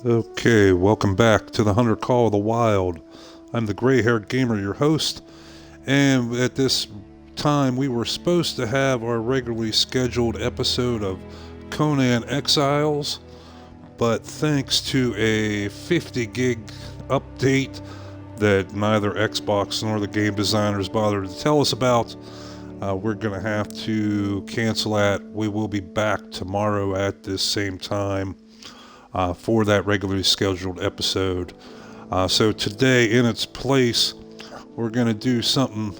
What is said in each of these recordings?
Okay, welcome back to the Hunter Call of the Wild. I'm the gray-haired gamer, your host, and at this time we were supposed to have our regularly scheduled episode of Conan Exiles, but thanks to a 50 gig update that neither Xbox nor the game designers bothered to tell us about, we're going to have to cancel that. We will be back tomorrow at this same time for that regularly scheduled episode. So today, in its place, we're going to do something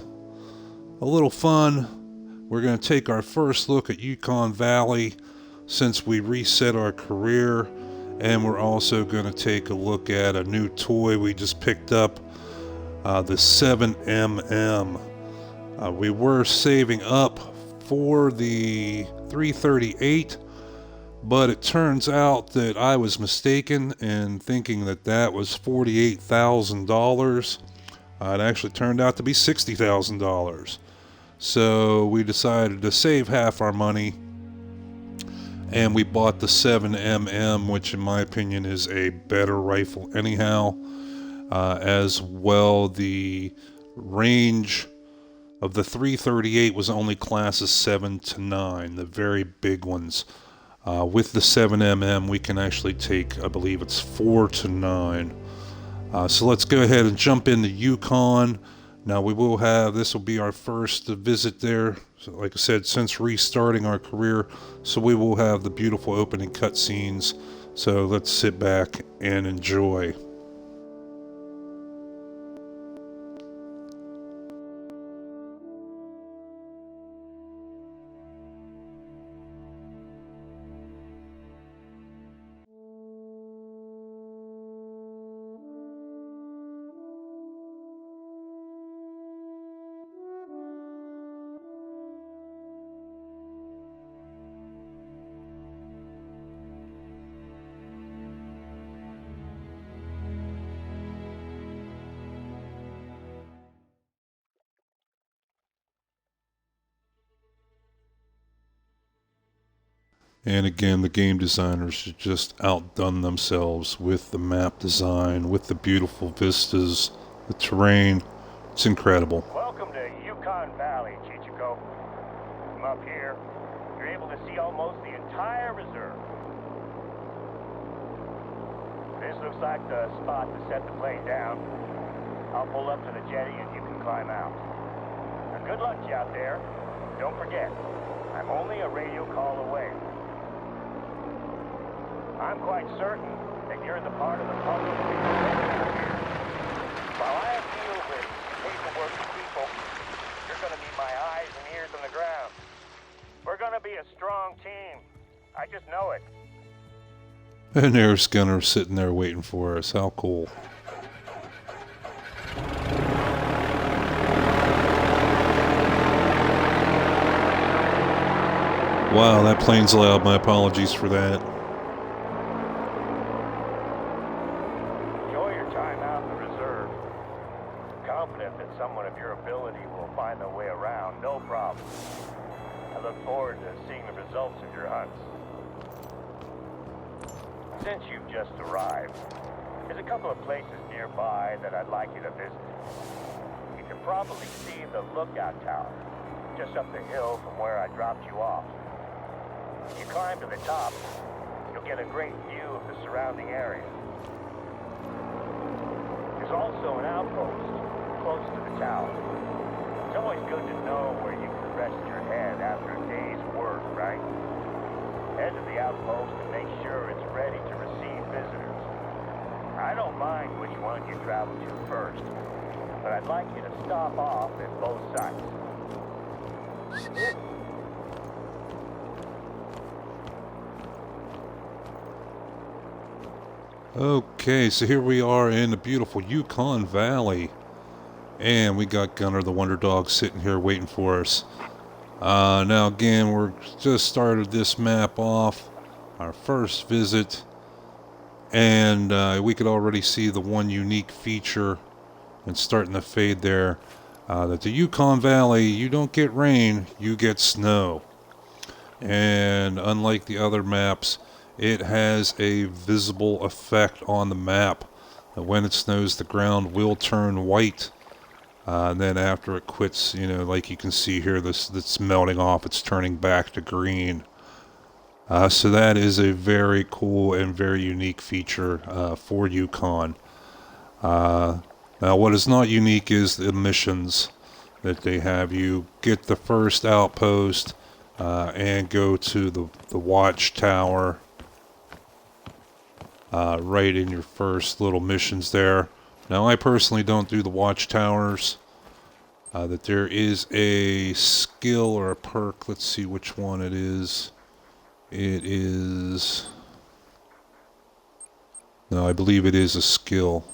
a little fun. We're going to take our first look at Yukon Valley since we reset our career, and we're also going to take a look at a new toy we just picked up, the 7mm. We were saving up for the 338, but it turns out that I was mistaken in thinking that that was $48,000. It actually turned out to be $60,000. So we decided to save half our money, and we bought the 7mm, which in my opinion is a better rifle anyhow. As well, the range of the 338 was only classes 7 to 9, the very big ones. With the 7mm, we can actually take, I believe it's 4 to 9. So let's go ahead and jump into Yukon. Now this will be our first visit there, so like I said, since restarting our career. So we will have the beautiful opening cutscenes. So let's sit back and enjoy. And again, the game designers should just outdone themselves with the map design, with the beautiful vistas, the terrain. It's incredible. Welcome to Yukon Valley, Chichiko. From up here, you're able to see almost the entire reserve. This looks like the spot to set the plane down. I'll pull up to the jetty and you can climb out. Now, good luck to you out there. Don't forget, I'm only a radio call away. I'm quite certain that you're the part of the public we here. While I deal with paperwork and people, you're going to be my eyes and ears on the ground. We're going to be a strong team. I just know it. And there's Gunner sitting there waiting for us. How cool. Wow, that plane's loud. My apologies for that. Enjoy your time out in the reserve. Confident that someone of your ability will find their way around, no problem. I look forward to seeing the results of your hunts. Since you've just arrived, there's a couple of places nearby that I'd like you to visit. You can probably see the lookout tower just up the hill from where I dropped you off. If you climb to the top, you'll get a great view of the surrounding area. There's also an outpost close to the tower. It's always good to know where you can rest your head after a day's work, right? Head to the outpost and make sure it's ready to receive visitors. I don't mind which one you travel to first, but I'd like you to stop off at both sites. Okay, so here we are in the beautiful Yukon Valley. And we got Gunner the Wonder Dog sitting here waiting for us. Now again, we're just started this map off, our first visit. And we could already see the one unique feature, and starting to fade there, that the Yukon Valley, you don't get rain, you get snow. And unlike the other maps, it has a visible effect on the map. When it snows, the ground will turn white. And then after it quits, like you can see here, that's melting off, it's turning back to green. So that is a very cool and very unique feature for YUKON. Now, what is not unique is the missions that they have. You get the first outpost and go to the watchtower right in your first little missions there. Now, I personally don't do the watchtowers. That there is a skill or a perk. Let's see which one it is. It is... No, I believe it is a skill.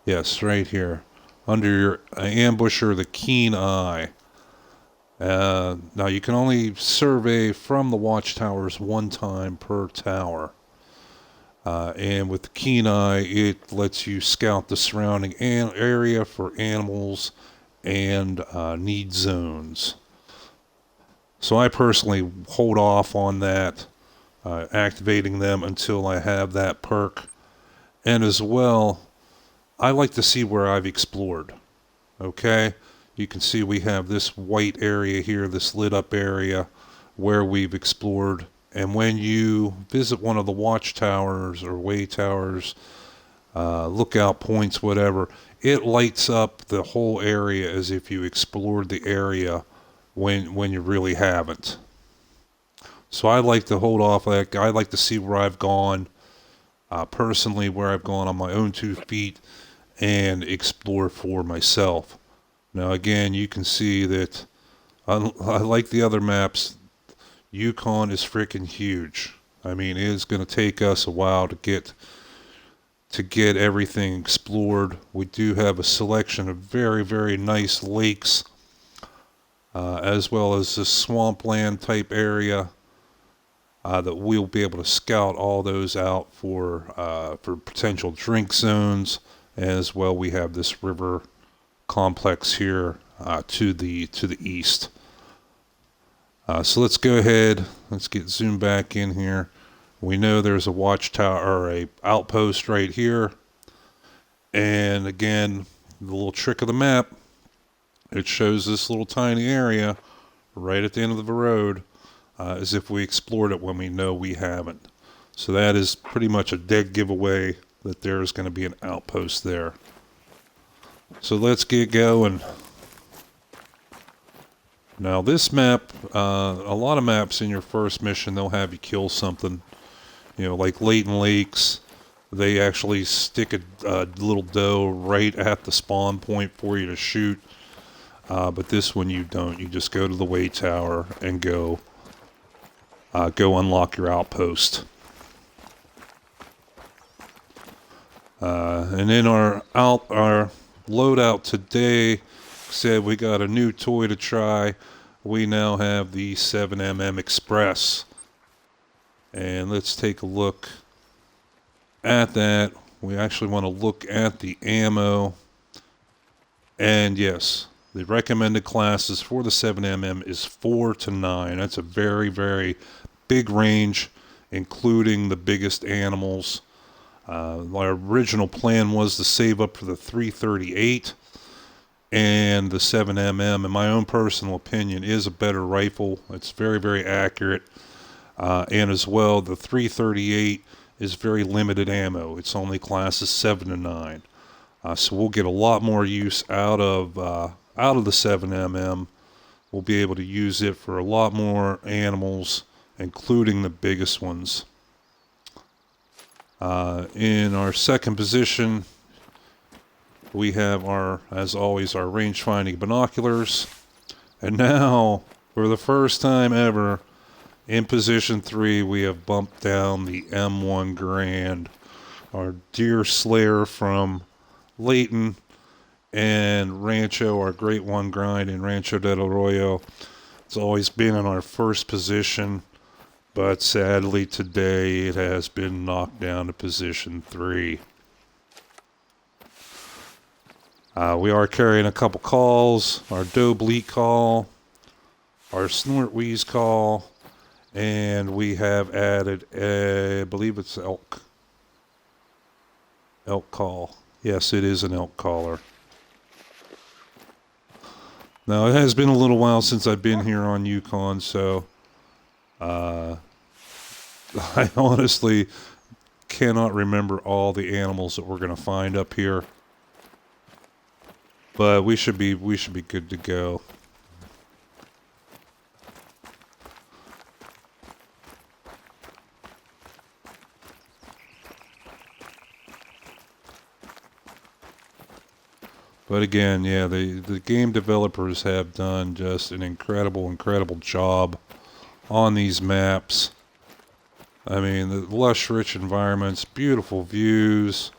Yes, right here. Under your ambusher, the keen eye. Now, you can only survey from the watchtowers one time per tower. And with the keen eye, it lets you scout the surrounding area for animals and need zones. So I personally hold off on that, activating them until I have that perk. And as well, I like to see where I've explored. Okay? You can see we have this white area here, this lit up area where we've explored. And when you visit one of the watchtowers or way towers, lookout points, whatever, it lights up the whole area as if you explored the area when you really haven't. So I like to hold off. I like to see where I've gone, personally, where I've gone on my own 2 feet and explore for myself. Now again, you can see that like the other maps, YUKON is freaking huge. I mean, it is going to take us a while to get everything explored. We do have a selection of very, very nice lakes, as well as this swampland type area that we'll be able to scout all those out for potential drink zones. As well, we have this river complex here to the east. So let's go ahead. Let's get zoomed back in here. We know there's a watchtower or a outpost right here. And again, the little trick of the map, it shows this little tiny area right at the end of the road as if we explored it when we know we haven't. So that is pretty much a dead giveaway that there's going to be an outpost there. So let's get going. Now this map, a lot of maps in your first mission, they'll have you kill something. Like Leighton Lakes, they actually stick a little doe right at the spawn point for you to shoot. But this one you don't. You just go to the way tower and go unlock your outpost. And in our loadout today, said we got a new toy to try. We now have the 7mm Express. And let's take a look at that. We actually want to look at the ammo. And yes, the recommended classes for the 7mm is 4 to 9. That's a very, very big range, including the biggest animals. My original plan was to save up for the 338, and the 7mm, in my own personal opinion, is a better rifle. It's very, very accurate. And as well, the 338 is very limited ammo. It's only classes 7 to 9. So we'll get a lot more use out of the 7mm. We'll be able to use it for a lot more animals, including the biggest ones. In our second position, we have as always, our range-finding binoculars. And now, for the first time ever, in position 3, we have bumped down the M1 Garand, our deer slayer from Leighton and Rancho, our Great One Grind in Rancho del Arroyo. It's always been in our first position, but sadly today it has been knocked down to position 3. We are carrying a couple calls, our Doe Bleat call, our Snort Wheeze call, And we have added, I believe it's elk. Elk call. Yes, it is an elk caller. Now, it has been a little while since I've been here on YUKON, so I honestly cannot remember all the animals that we're going to find up here. But we should be good to go. But again, yeah, the game developers have done just an incredible job on these maps. I mean, the lush, rich environments, beautiful views,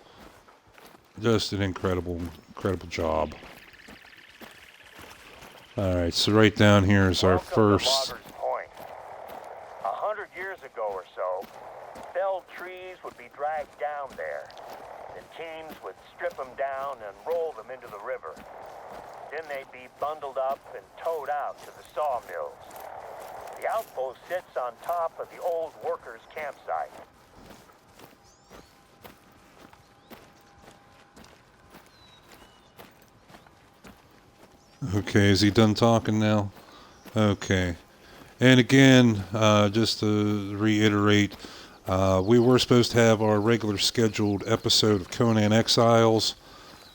just an incredible job. Alright, so right down here is our first... 100 years ago or so, felled trees would be dragged down there. And teams would strip them down and roll them into the river. Then they'd be bundled up and towed out to the sawmills. The outpost sits on top of the old workers' campsite. Okay, is he done talking now? Okay. And again, just to reiterate, we were supposed to have our regular scheduled episode of Conan Exiles,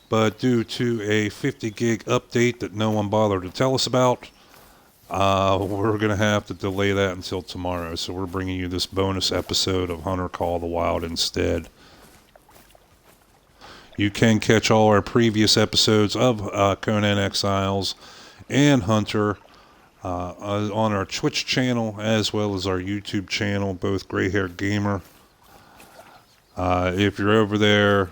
but due to a 50 gig update that no one bothered to tell us about, we're going to have to delay that until tomorrow. So we're bringing you this bonus episode of Hunter Call of the Wild instead. You can catch all our previous episodes of Conan Exiles and Hunter on our Twitch channel as well as our YouTube channel, both Gray Haired Gamer. If you're over there,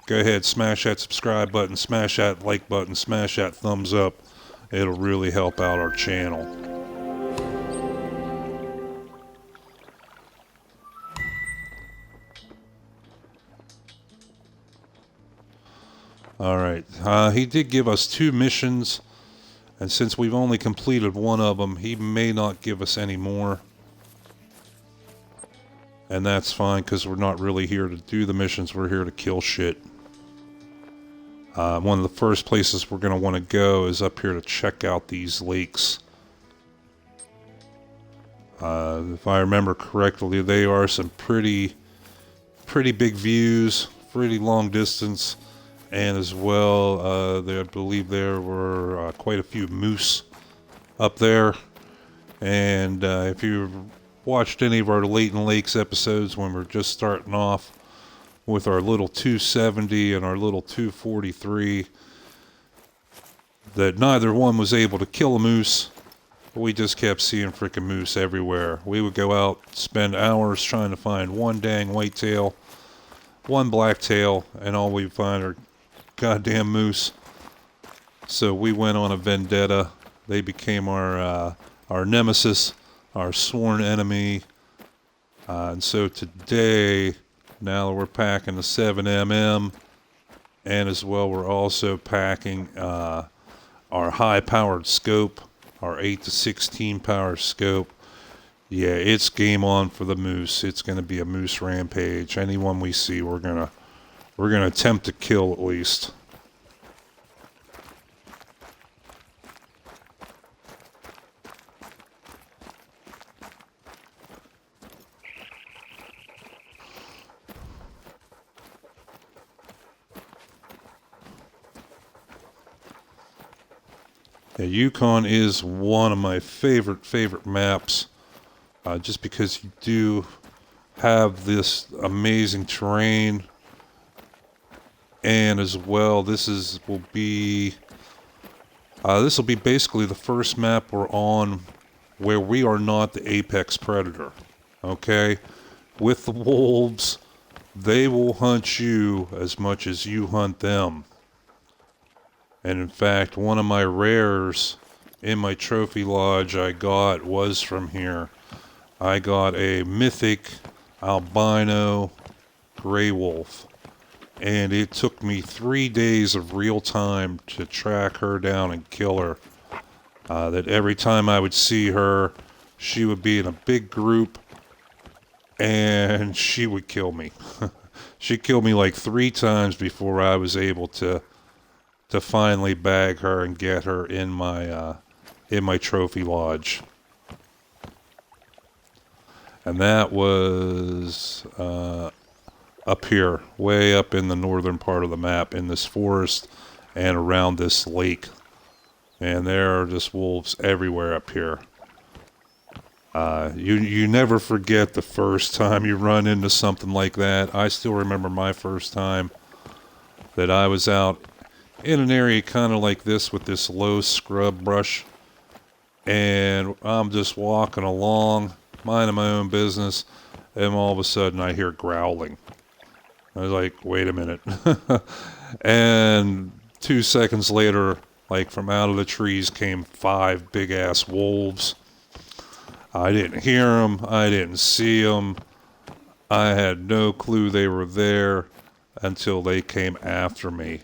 go ahead, smash that subscribe button, smash that like button, smash that thumbs up. It'll really help out our channel. Alright, he did give us 2 missions, and since we've only completed one of them, he may not give us any more. And that's fine, because we're not really here to do the missions, we're here to kill shit. One of the first places we're going to want to go is up here to check out these lakes. If I remember correctly, they are some pretty big views, pretty long distance. And as well, I believe there were quite a few moose up there. And if you've watched any of our Leighton Lakes episodes when we're just starting off with our little 270 and our little 243, that neither one was able to kill a moose. But we just kept seeing freaking moose everywhere. We would go out, spend hours trying to find one dang whitetail, one blacktail, and all we'd find are goddamn moose. So we went on a vendetta. They became our nemesis, our sworn enemy. And so today, now that we're packing the 7mm, and as well we're also packing our high-powered scope, our 8-16 power scope. Yeah, it's game on for the moose. It's going to be a moose rampage. Anyone we see, we're gonna attempt to kill at least. Yeah, Yukon is one of my favorite maps, just because you do have this amazing terrain. And as well, this will be basically the first map we're on where we are not the apex predator. Okay? With the wolves, they will hunt you as much as you hunt them. And in fact, one of my rares in my trophy lodge I got was from here. I got a mythic albino gray wolf. And it took me 3 days of real time to track her down and kill her. That every time I would see her, she would be in a big group, and she would kill me. She killed me like 3 times before I was able to finally bag her and get her in my trophy lodge. And that was up here, way up in the northern part of the map, in this forest and around this lake. And there are just wolves everywhere up here. You never forget the first time you run into something like that. I still remember my first time that I was out in an area kind of like this with this low scrub brush, and I'm just walking along, minding my own business, and all of a sudden I hear growling. I was like, wait a minute. And 2 seconds later, like from out of the trees came 5 big-ass wolves. I didn't hear them. I didn't see them. I had no clue they were there until they came after me.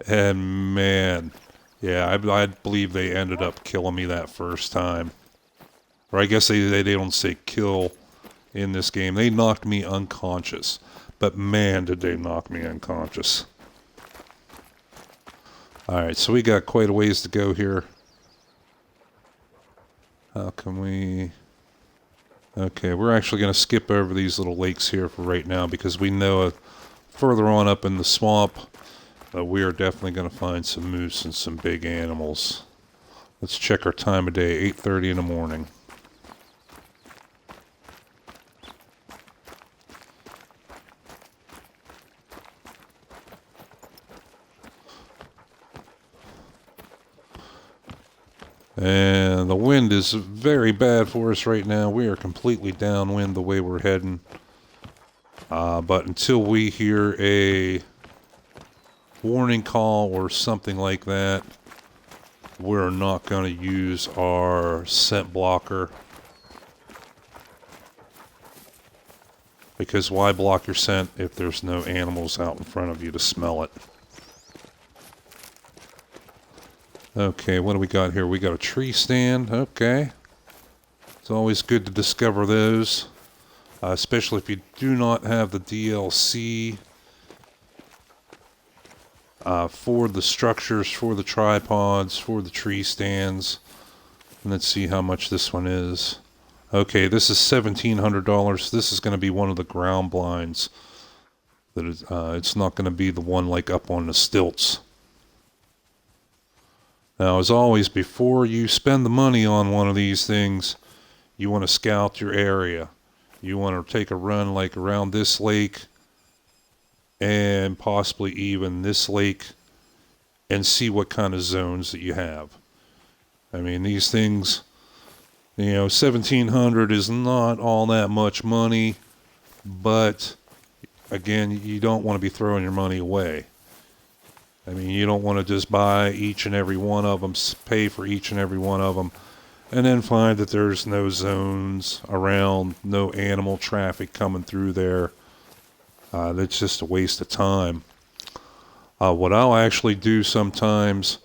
And man, yeah, I believe they ended up killing me that first time. Or I guess they don't say kill in this game. They knocked me unconscious. But man, did they knock me unconscious. Alright, so we got quite a ways to go here. How can we... Okay, we're actually going to skip over these little lakes here for right now because we know further on up in the swamp we are definitely going to find some moose and some big animals. Let's check our time of day, 8:30 in the morning. And the wind is very bad for us right now. We are completely downwind the way we're heading. But until we hear a warning call or something like that, we're not going to use our scent blocker. Because why block your scent if there's no animals out in front of you to smell it? Okay, what do we got here? We got a tree stand. Okay. It's always good to discover those. Especially if you do not have the DLC for the structures, for the tripods, for the tree stands. And let's see how much this one is. Okay, this is $1,700. This is going to be one of the ground blinds. That is, it's not going to be the one like up on the stilts. Now, as always, before you spend the money on one of these things, you want to scout your area. You want to take a run like around this lake and possibly even this lake and see what kind of zones that you have. I mean, these things, you know, $1,700 is not all that much money, but again, you don't want to be throwing your money away. I mean, you don't want to just buy each and every one of them, pay for each and every one of them, and then find that there's no zones around, no animal traffic coming through there. That's just a waste of time. What I'll actually do sometimes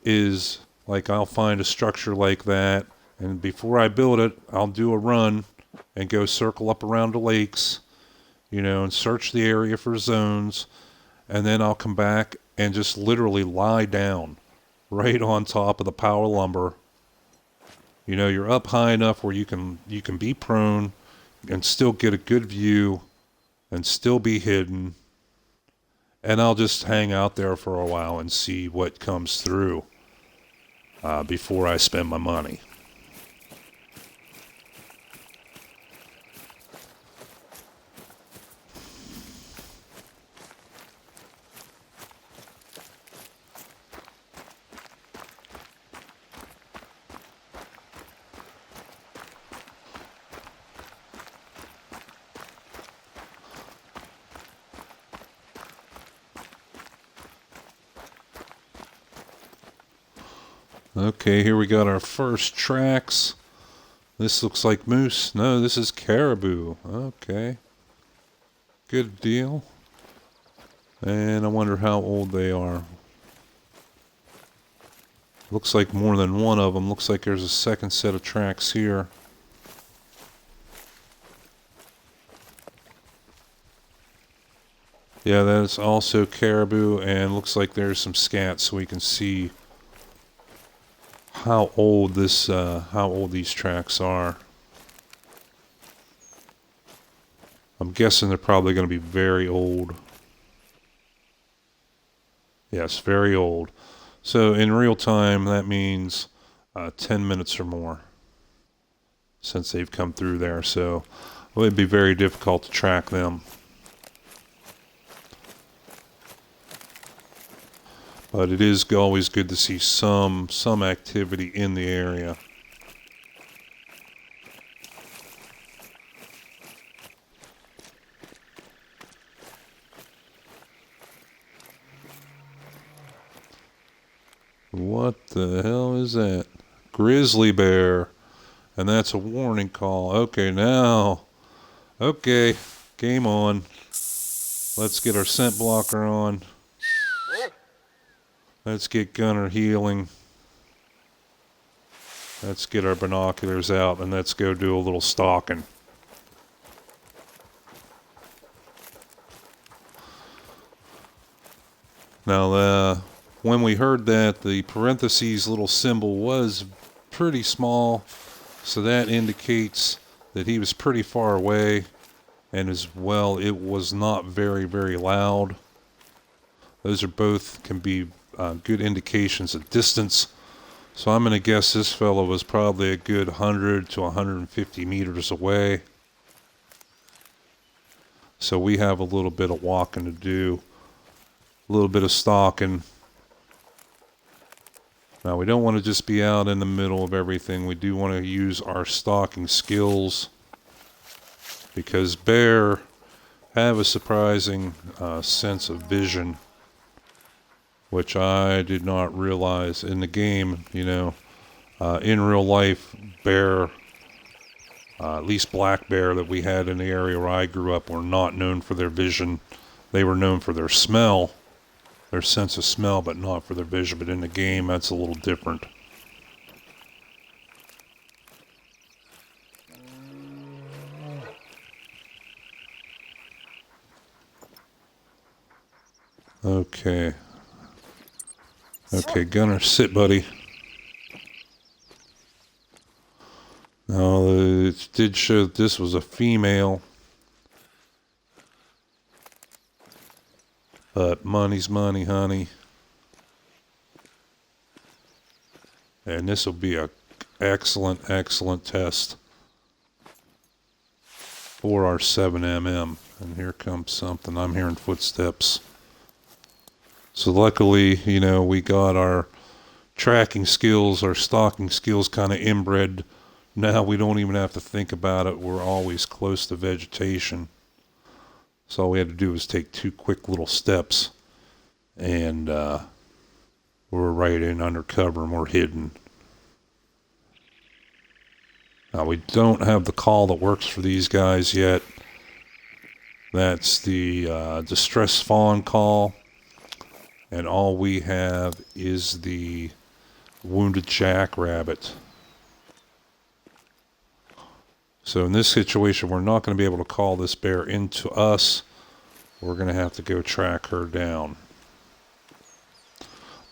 is, like, I'll find a structure like that, and before I build it, I'll do a run and go circle up around the lakes, you know, and search the area for zones, and then I'll come back and just literally lie down right on top of the pile of lumber. You know, you're up high enough where you can be prone and still get a good view and still be hidden. And I'll just hang out there for a while and see what comes through before I spend my money. Okay, here we got our first tracks. This looks like moose. No, this is caribou. Okay. Good deal. And I wonder how old they are. Looks like more than one of them. Looks like there's a second set of tracks here. Yeah, that's also caribou, and looks like there's some scat, so we can see how old these tracks are. I'm guessing they're probably going to be very old. Yes, very old. So in real time, that means 10 minutes or more since they've come through there. So it would be very difficult to track them. But it is always good to see some activity in the area. What the hell is that? Grizzly bear. And that's a warning call. Okay, now. Okay, game on. Let's get our scent blocker on. Let's get gunner healing. Let's get our binoculars out and let's go do a little stalking. Now, when we heard that, the parentheses little symbol was pretty small, so that indicates that he was pretty far away, and as well, it was not very, very loud. Those are both can be good indications of distance. So I'm going to guess this fellow was probably a good 100 to 150 meters away. So we have a little bit of walking to do, a little bit of stalking. Now we don't want to just be out in the middle of everything. We do want to use our stalking skills because bear have a surprising sense of vision, which I did not realize in the game. You know, in real life, bear, at least black bear that we had in the area where I grew up, were not known for their vision. They were known for their smell, their sense of smell, but not for their vision. But in the game, that's a little different. Okay. Okay, Gunner, sit, buddy. Now, it did show that this was a female. But money's money, honey. And this will be a excellent, excellent test for our 7mm. And here comes something. I'm hearing footsteps. So luckily, you know, we got our tracking skills, our stalking skills kind of inbred. Now we don't even have to think about it. We're always close to vegetation. So all we had to do was take 2 quick little steps, and we're right in under cover and we're hidden. Now we don't have the call that works for these guys yet. That's the distress fawn call. And all we have is the wounded jackrabbit. So in this situation, we're not going to be able to call this bear into us. We're going to have to go track her down.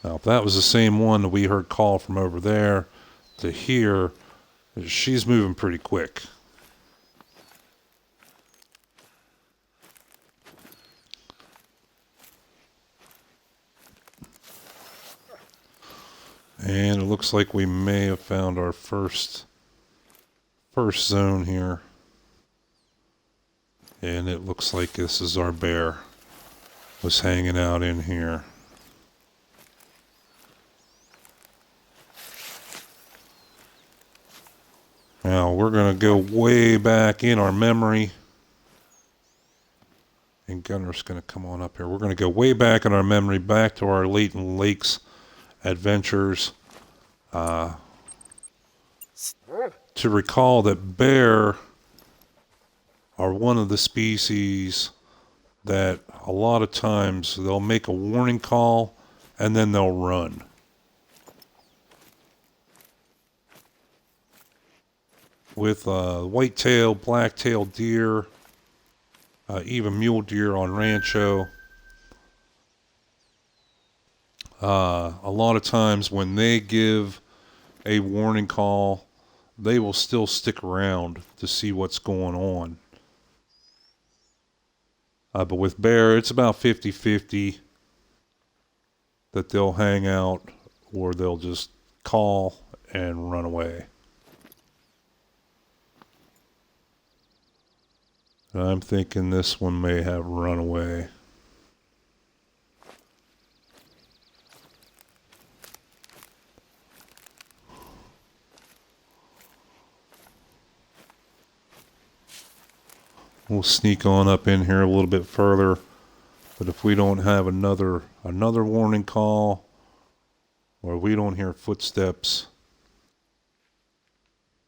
Now, if that was the same one that we heard call from over there to here, she's moving pretty quick. And it looks like we may have found our first zone here. And it looks like this is our bear. Was hanging out in here. Now we're going to go way back in our memory. And Gunner's going to come on up here. We're going to go way back in our memory, back to our Leighton Lakes adventures, to recall that bear are one of the species that a lot of times they'll make a warning call and then they'll run. with whitetail, black-tailed deer, even mule deer on Rancho. A lot of times when they give a warning call, they will still stick around to see what's going on. But with bear, it's about 50-50 that they'll hang out or they'll just call and run away. I'm thinking this one may have run away. We'll sneak on up in here a little bit further, but if we don't have another warning call, or we don't hear footsteps,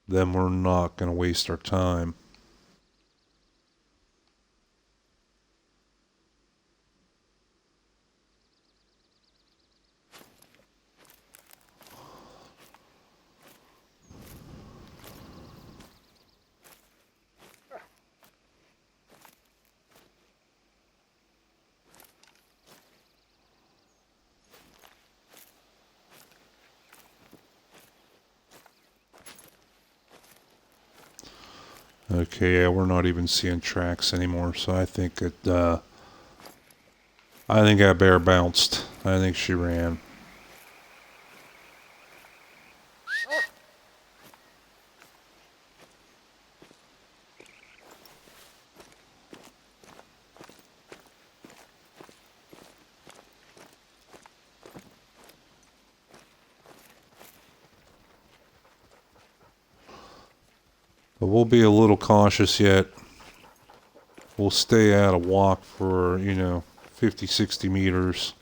then we're not going to waste our time. Okay, yeah, we're not even seeing tracks anymore, so I think that bear bounced. I think she ran. But we'll be a little cautious yet. We'll stay at a walk for, 50, 60 meters.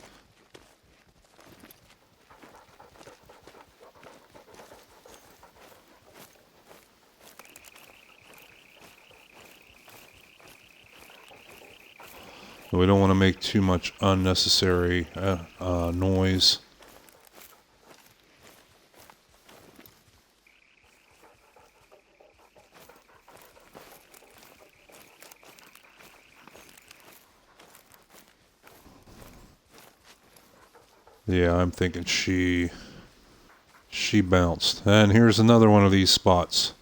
We don't want to make too much unnecessary noise. Yeah, I'm thinking she bounced. And here's another one of these spots.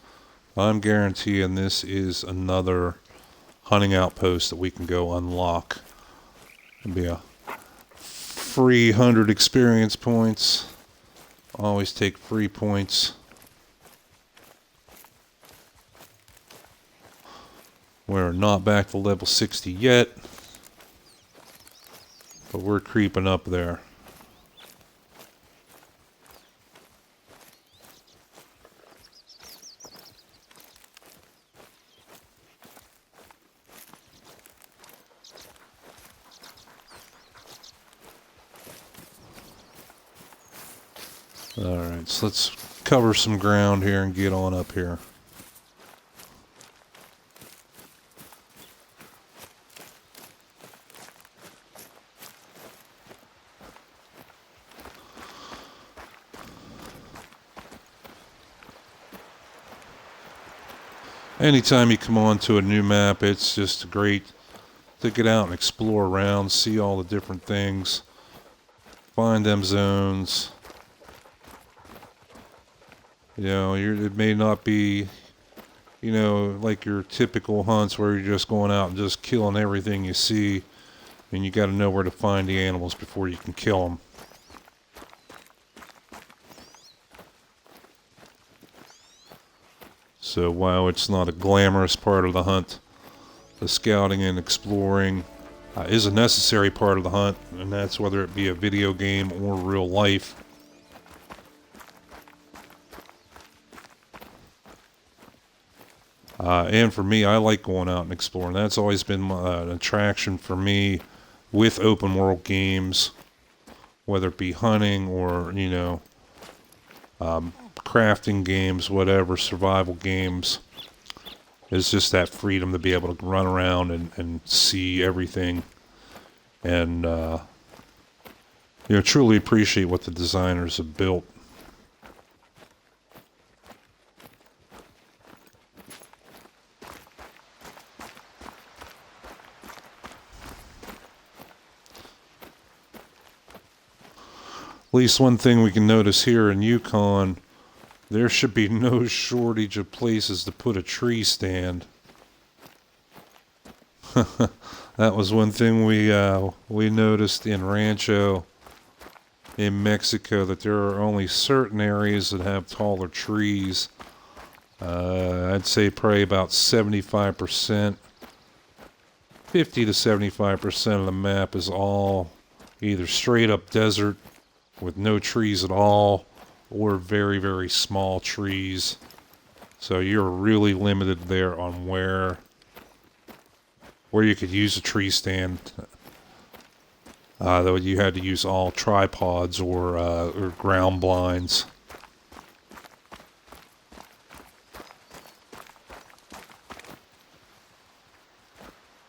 I'm guaranteeing this is another hunting outpost that we can go unlock. It'll be a free 100 experience points. Always take free points. We're not back to level 60 yet, but we're creeping up there. Alright, so let's cover some ground here and get on up here. Anytime you come onto a new map, it's just great to get out and explore around, see all the different things, find them zones. It may not be, like your typical hunts where you're just going out and just killing everything you see. And you got to know where to find the animals before you can kill them. So while it's not a glamorous part of the hunt, the scouting and exploring is a necessary part of the hunt, and that's whether it be a video game or real life. And for me, I like going out and exploring. That's always been an attraction for me with open world games, whether it be hunting or, crafting games, whatever, survival games. It's just that freedom to be able to run around and see everything and, truly appreciate what the designers have built. least one thing we can notice here in Yukon, there should be no shortage of places to put a tree stand. That was one thing we noticed in Rancho in Mexico, that there are only certain areas that have taller trees. I'd say probably about 75%, 50 to 75% of the map is all either straight up desert with no trees at all, or very, very small trees. So you're really limited there on where you could use a tree stand. Though you had to use all tripods or ground blinds.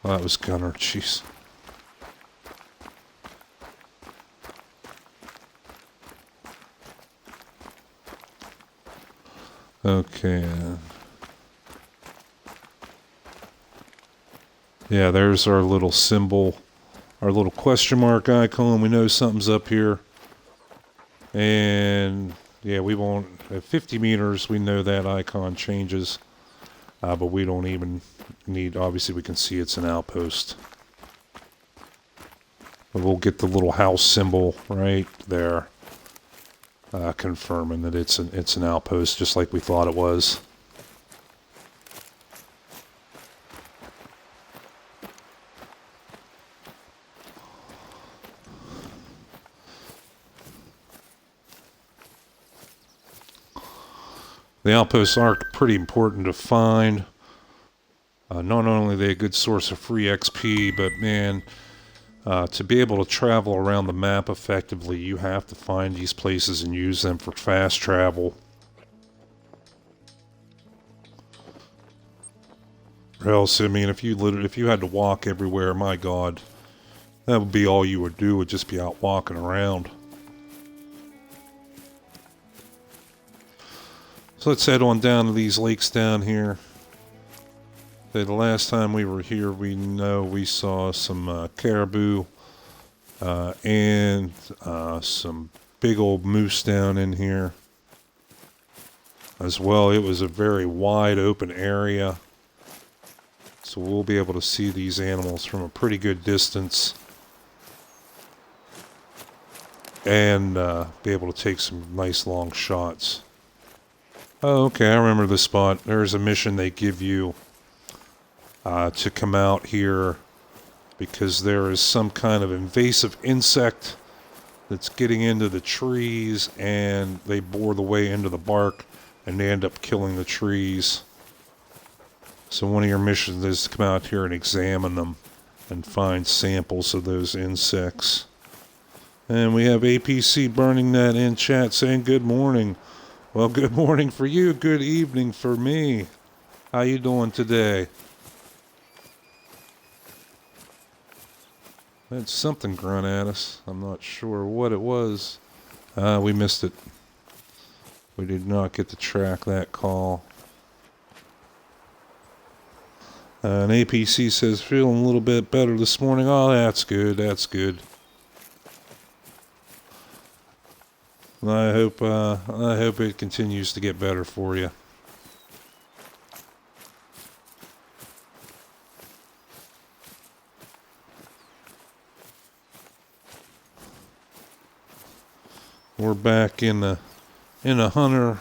That was Gunner, jeez. Okay. Yeah, there's our little symbol, our little question mark icon. We know something's up here. And yeah, we won't, at 50 meters, we know that icon changes. But we don't even need, obviously we can see it's an outpost. But we'll get the little house symbol right there, confirming that it's an outpost, just like we thought it was. The outposts are pretty important to find. Not only are they a good source of free XP, but man, to be able to travel around the map effectively, you have to find these places and use them for fast travel. Or else, I mean, if you had to walk everywhere, my God, that would be all you would do, would just be out walking around. So let's head on down to these lakes down here. The last time we were here, we know we saw some caribou and some big old moose down in here as well. It was a very wide open area, so we'll be able to see these animals from a pretty good distance and be able to take some nice long shots. Oh, okay, I remember this spot. There's a mission they give you to come out here because there is some kind of invasive insect that's getting into the trees, and they bore the way into the bark and they end up killing the trees. So one of your missions is to come out here and examine them and find samples of those insects. And we have APC Burning That in chat saying good morning. Well, good morning for you, good evening for me. How you doing today? Had something grunt at us. I'm not sure what it was. We missed it. We did not get to track that call. And APC says, feeling a little bit better this morning. Oh, that's good, that's good. I hope it continues to get better for you. We're back in a hunter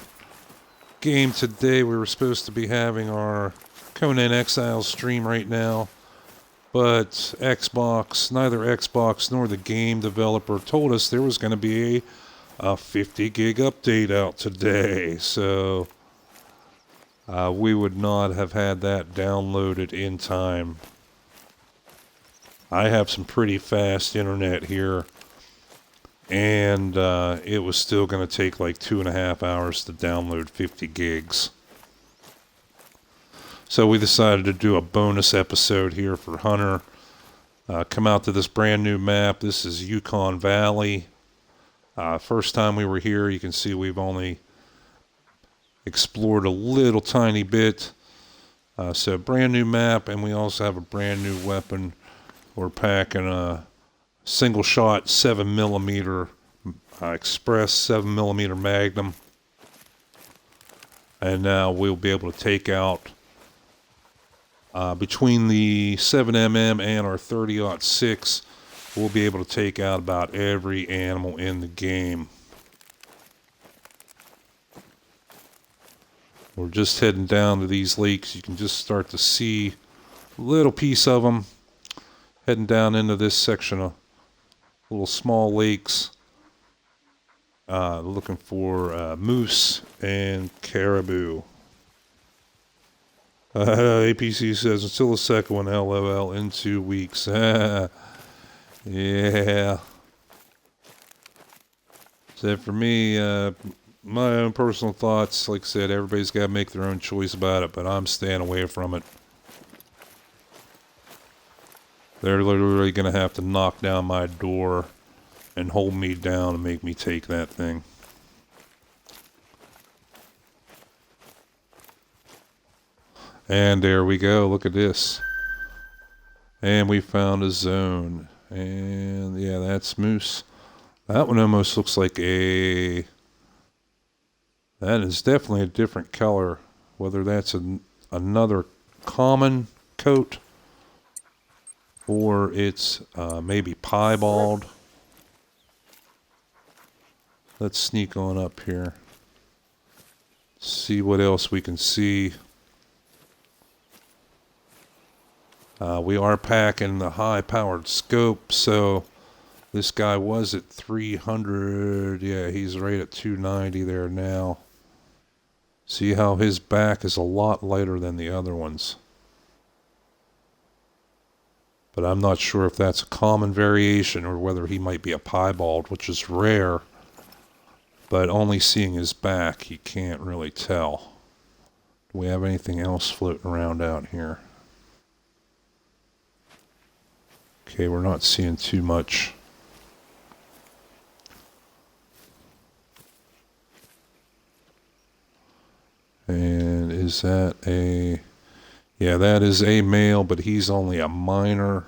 game today. We were supposed to be having our Conan Exiles stream right now, but neither Xbox nor the game developer told us there was going to be a 50 gig update out today, so we would not have had that downloaded in time. I have some pretty fast internet here, and it was still going to take like 2.5 hours to download 50 gigs. So we decided to do a bonus episode here for Hunter. Come out to this brand new map. This is Yukon Valley. First time we were here, you can see we've only explored a little tiny bit. So brand new map, and we also have a brand new weapon. We're packing a single shot 7mm Express 7mm Magnum. And now we'll be able to take out, between the 7mm and our 30-06, we'll be able to take out about every animal in the game. We're just heading down to these lakes. You can just start to see a little piece of them heading down into this section of little small lakes, looking for moose and caribou. APC says, until the second one, LOL, in 2 weeks. Yeah. So for me, my own personal thoughts, like I said, everybody's got to make their own choice about it, but I'm staying away from it. They're literally going to have to knock down my door and hold me down and make me take that thing. And there we go. Look at this. And we found a zone. And yeah, that's moose. That one almost looks like a... That is definitely a different color. Whether that's another common coat or it's maybe piebald. Let's sneak on up here. See what else we can see. We are packing the high-powered scope, so this guy was at 300. Yeah, he's right at 290 there now. See how his back is a lot lighter than the other ones. But I'm not sure if that's a common variation or whether he might be a piebald, which is rare. But only seeing his back, you can't really tell. Do we have anything else floating around out here? Okay, we're not seeing too much. And is that a... Yeah, that is a male, but he's only a minor.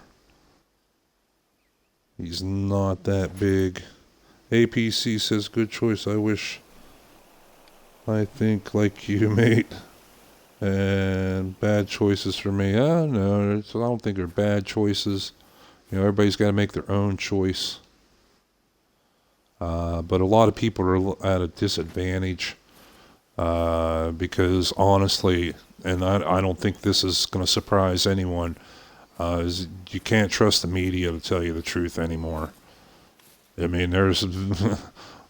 He's not that big. APC says, good choice. I think like you, mate. And bad choices for me. No, I don't think they're bad choices. You know, everybody's got to make their own choice. But a lot of people are at a disadvantage. Because honestly, and I don't think this is going to surprise anyone, is you can't trust the media to tell you the truth anymore. I mean, there's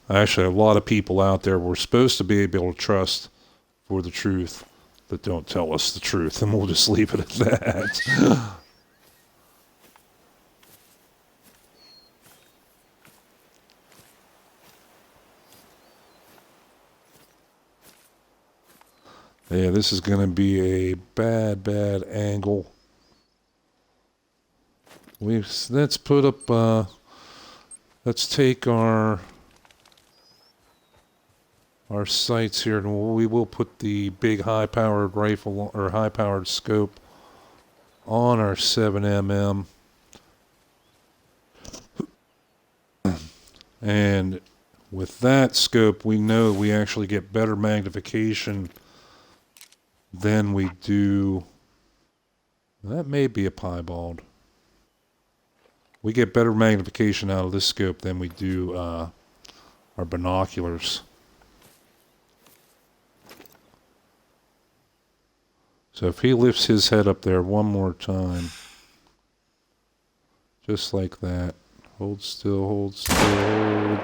actually a lot of people out there we're supposed to be able to trust for the truth that don't tell us the truth, and we'll just leave it at that. Yeah, this is going to be a bad angle. Let's put up, let's take our sights here, and we will put the big high-powered rifle or high-powered scope on our 7mm. And with that scope, we know we actually get better magnification than we do. That may be a piebald. We get better magnification out of this scope than we do our binoculars. So if he lifts his head up there one more time, just like that. Hold still, hold still, hold.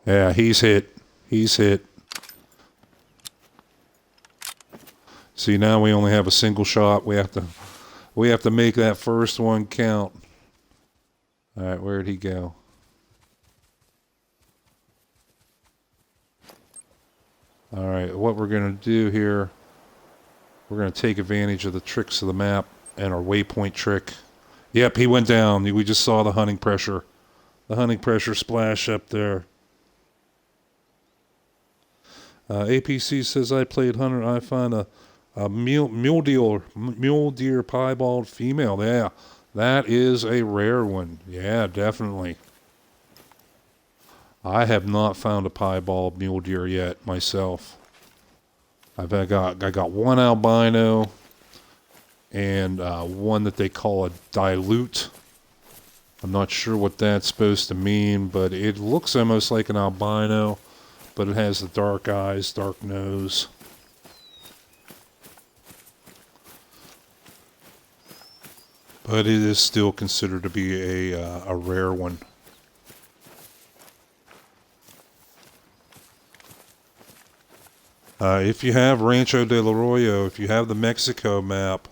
Yeah, he's hit. He's hit. See, now we only have a single shot. We have to make that first one count. All right, where'd he go? All right, what we're going to do here, we're going to take advantage of the tricks of the map and our waypoint trick. Yep, he went down. We just saw the hunting pressure. The hunting pressure splash up there. APC says, I played hunter. I find a mule deer piebald female. Yeah, That is a rare one. Yeah, definitely. I have not found a piebald mule deer yet myself. I got one albino and one that they call a dilute. I'm not sure what that's supposed to mean, but it looks almost like an albino, but it has the dark eyes, dark nose. But it is still considered to be a rare one. If you have Rancho del Arroyo, if you have the Mexico map,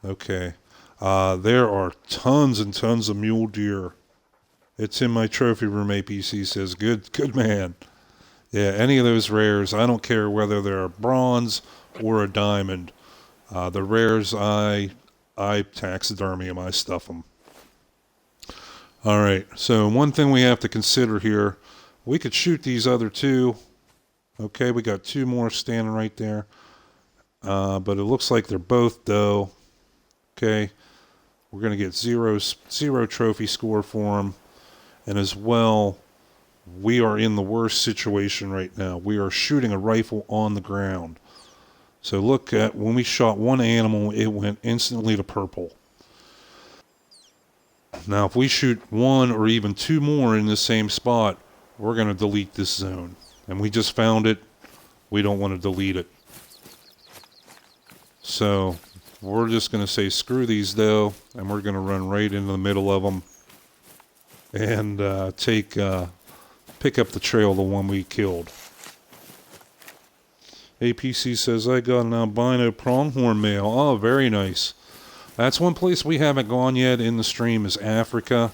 okay, there are tons and tons of mule deer. It's in my trophy room, APC says. Good man. Yeah, any of those rares, I don't care whether they're a bronze or a diamond. The rares, I taxidermy them, I stuff them. All right, so one thing we have to consider here, we could shoot these other two. Okay, we got two more standing right there. But it looks like they're both doe. Okay, we're going to get zero trophy score for them. And as well, we are in the worst situation right now. We are shooting a rifle on the ground. So look at, when we shot one animal, it went instantly to purple. Now, if we shoot one or even two more in the same spot, we're going to delete this zone. And we just found it. We don't want to delete it. So we're just going to say screw these though, and we're going to run right into the middle of them and pick up the trail, the one we killed. APC says, I got an albino pronghorn male. Oh, very nice. That's one place we haven't gone yet in the stream is Africa.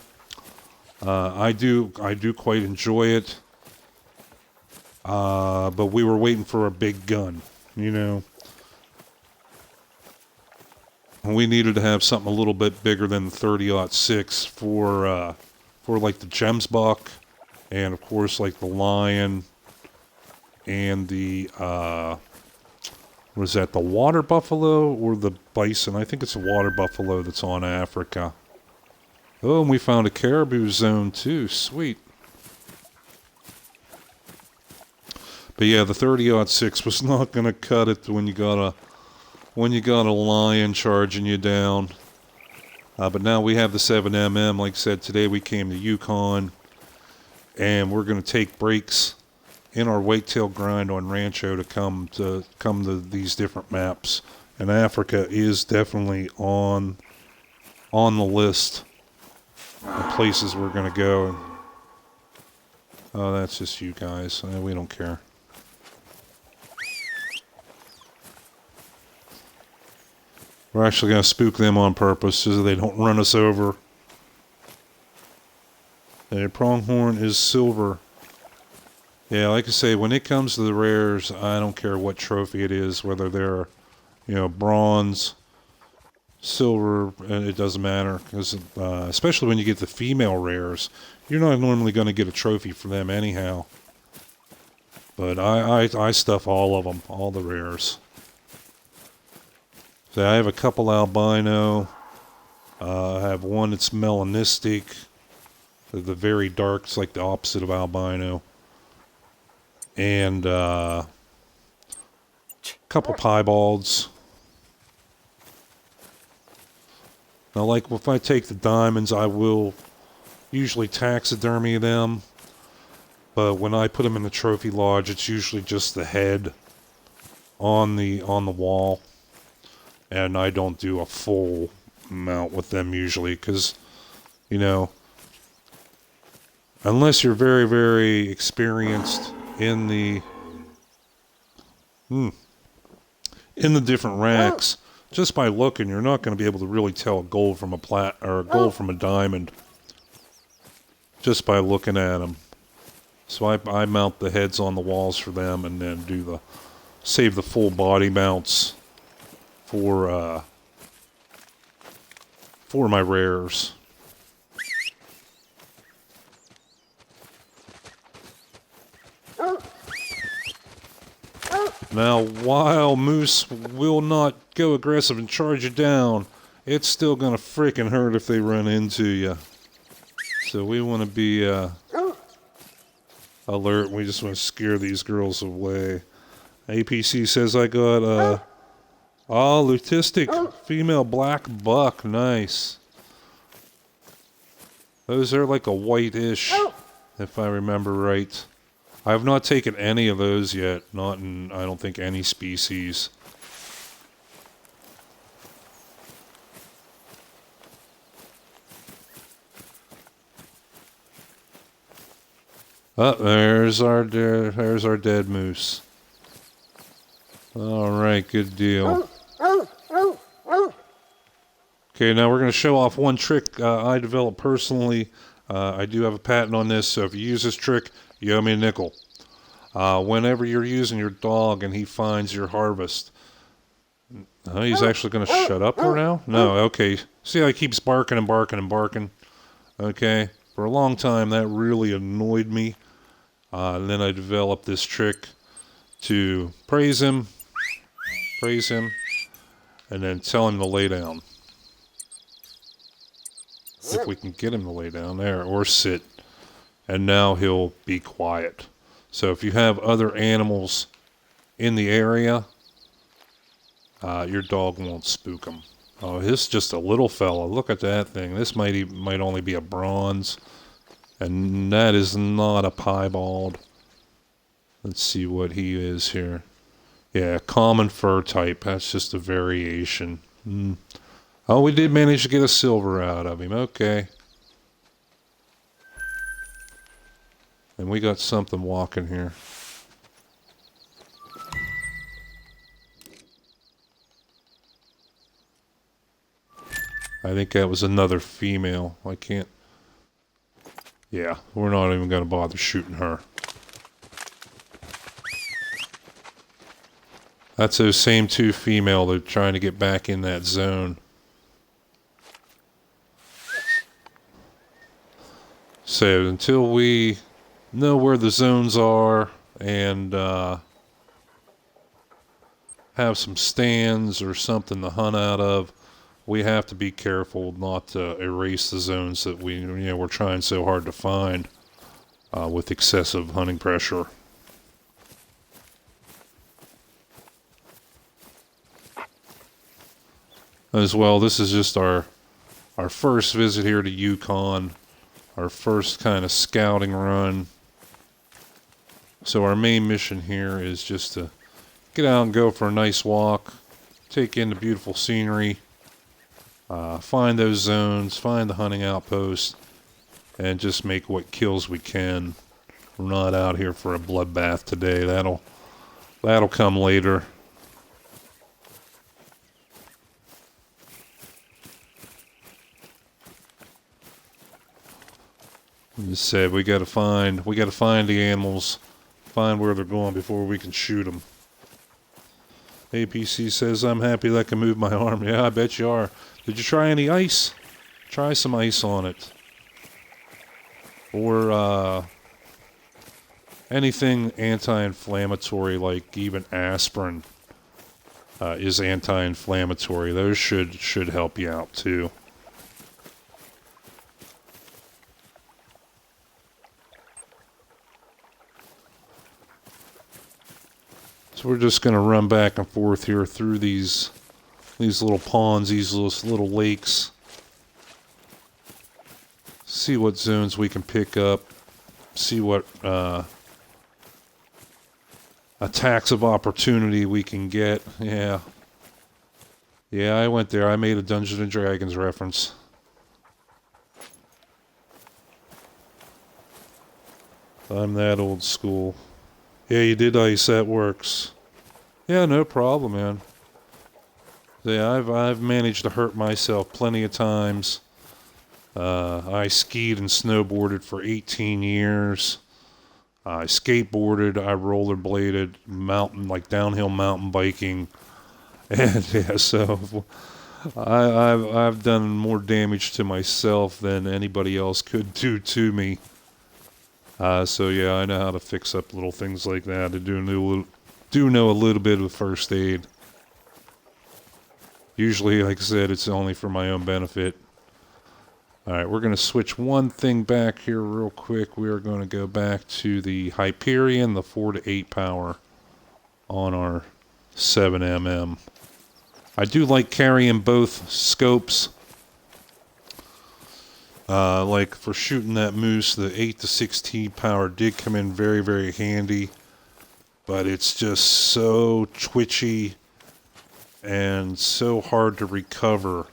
I do quite enjoy it. But we were waiting for a big gun, you know. We needed to have something a little bit bigger than the 30-06 for like the gemsbuck, and of course like the lion, and the was that the water buffalo or the bison? I think it's the water buffalo that's on Africa. Oh, and we found a caribou zone too. Sweet. But yeah, the 30-06 was not going to cut it when you got a lion charging you down. But now we have the 7mm. Like I said, today we came to YUKON, and we're going to take breaks in our whitetail grind on Rancho to come to these different maps. And Africa is definitely on the list of places we're going to go. Oh, that's just you guys. We don't care. We're actually going to spook them on purpose so they don't run us over. The pronghorn is silver. Yeah, like I say, when it comes to the rares, I don't care what trophy it is, whether they're, bronze, silver, and it doesn't matter. Because especially when you get the female rares, you're not normally going to get a trophy for them anyhow. But I stuff all of them, all the rares. So I have a couple albino. I have one that's melanistic. The very dark, it's like the opposite of albino. And a couple piebalds. Now, like if I take the diamonds, I will usually taxidermy them. But when I put them in the trophy lodge, it's usually just the head on the wall. And I don't do a full mount with them usually because, unless you're very, very experienced in the different racks, just by looking, you're not going to be able to really tell a gold from a gold from a diamond just by looking at them. So I mount the heads on the walls for them, and then save the full body mounts for my rares. Now, while moose will not go aggressive and charge you down, it's still gonna freaking hurt if they run into you. So we want to be alert. We just want to scare these girls away. APC says I got lutistic female black buck. Nice. Those are like a white-ish, if I remember right. I have not taken any of those yet. Not in, I don't think, any species. Oh, there's our dead moose. All right, good deal. Okay, now we're going to show off one trick I developed personally. I do have a patent on this, so if you use this trick, you owe me a nickel. Whenever you're using your dog and he finds your harvest. Oh, he's actually going to shut up for now? No, okay. See how he keeps barking and barking and barking? Okay, for a long time that really annoyed me. And then I developed this trick to praise him, and then tell him to lay down. If we can get him to lay down there, or sit. And now he'll be quiet. So if you have other animals in the area, your dog won't spook him. Oh, this is just a little fella. Look at that thing. This might only be a bronze. And that is not a piebald. Let's see what he is here. Yeah, common fur type. That's just a variation. Oh, we did manage to get a silver out of him. Okay. And we got something walking here. I think that was another female. I can't... Yeah, we're not even going to bother shooting her. That's those same two female that are trying to get back in that zone. So until we know where the zones are and have some stands or something to hunt out of, we have to be careful not to erase the zones that we're trying so hard to find with excessive hunting pressure. As well, this is just our first visit here to Yukon, our first kind of scouting run. So our main mission here is just to get out and go for a nice walk, take in the beautiful scenery, find those zones, find the hunting outpost, and just make what kills we can. We're not out here for a bloodbath today. That'll come later. As I said, we gotta find the animals, find where they're going before we can shoot them. APC says, I'm happy that I can move my arm. Yeah, I bet you are. Did you try any ice? Try some ice on it. Or anything anti-inflammatory, like even aspirin is anti-inflammatory. Those should help you out too. So we're just going to run back and forth here through these little ponds, these little lakes. See what zones we can pick up. See what attacks of opportunity we can get. Yeah. Yeah, I went there. I made a Dungeons and Dragons reference. I'm that old school. Yeah, you did ice. That works. Yeah, no problem, man. Yeah, I've managed to hurt myself plenty of times. I skied and snowboarded for 18 years. I skateboarded. I rollerbladed, downhill mountain biking, and yeah, so I've done more damage to myself than anybody else could do to me. So yeah, I know how to fix up little things like that. I do know a little bit of first aid. If Usually, like I said, it's only for my own benefit. Alright, we're going to switch one thing back here real quick. We are going to go back to the Hyperion, the 4 to 8 power on our 7mm. I do like carrying both scopes. Like for shooting that moose, the 8 to 16 power did come in very, very handy. But it's just so twitchy and so hard to recover.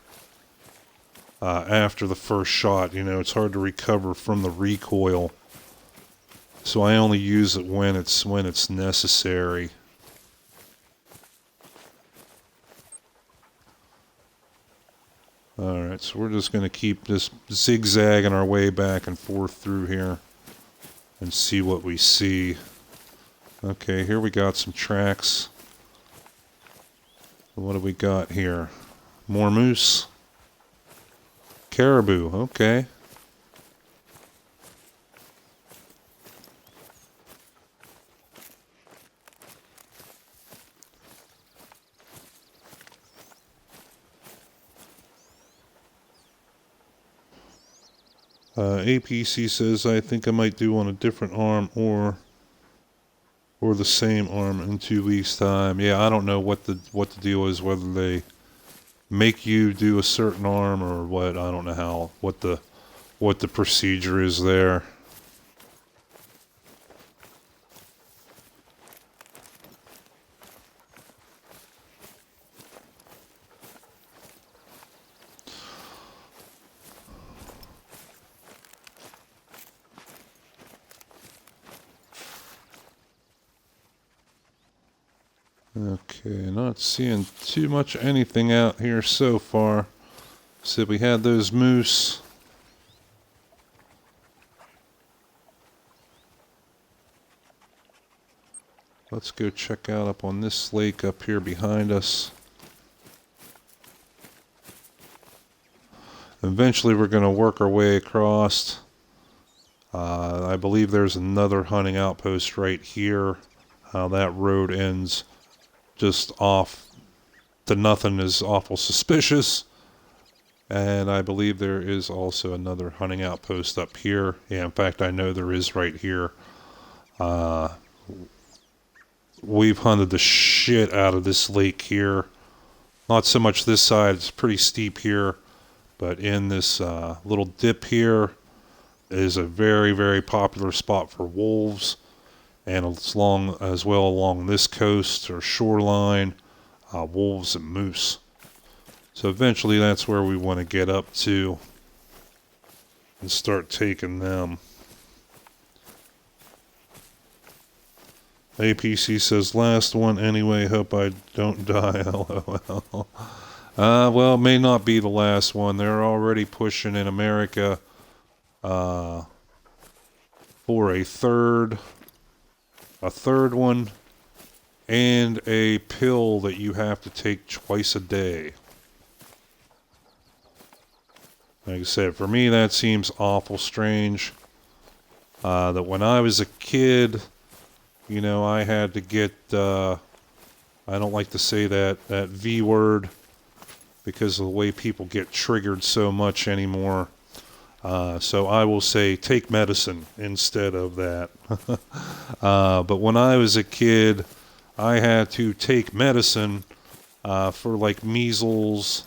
After the first shot, you know, it's hard to recover from the recoil. So I only use it when it's necessary. Alright, so we're just going to keep just zigzagging our way back and forth through here and see what we see. Okay, here we got some tracks. What do we got here? More moose. Caribou, okay. APC says, I think I might do on a different arm or the same arm in 2 weeks' time. Yeah, I don't know what the deal is, whether they make you do a certain arm or what. I don't know what the procedure is there. Okay, not seeing too much anything out here so far. Said we had those moose. Let's go check out up on this lake up here behind us. Eventually we're going to work our way across. I believe there's another hunting outpost right here. That road ends just off to nothing is awful suspicious. And I believe there is also another hunting outpost up here. Yeah, in fact, I know there is right here. We've hunted the shit out of this lake here. Not so much this side, it's pretty steep here. But in this little dip here is a very, very popular spot for wolves. And it's as well along this coast or shoreline, wolves and moose. So eventually that's where we want to get up to and start taking them. APC says, last one anyway, hope I don't die, lol. Well, it may not be the last one. They're already pushing in America for a third one and a pill that you have to take twice a day. Like I said, for me that seems awful strange. That when I was a kid, you know, I had to get, I don't like to say that V word because of the way people get triggered so much anymore. So I will say take medicine instead of that. But when I was a kid, I had to take medicine for like measles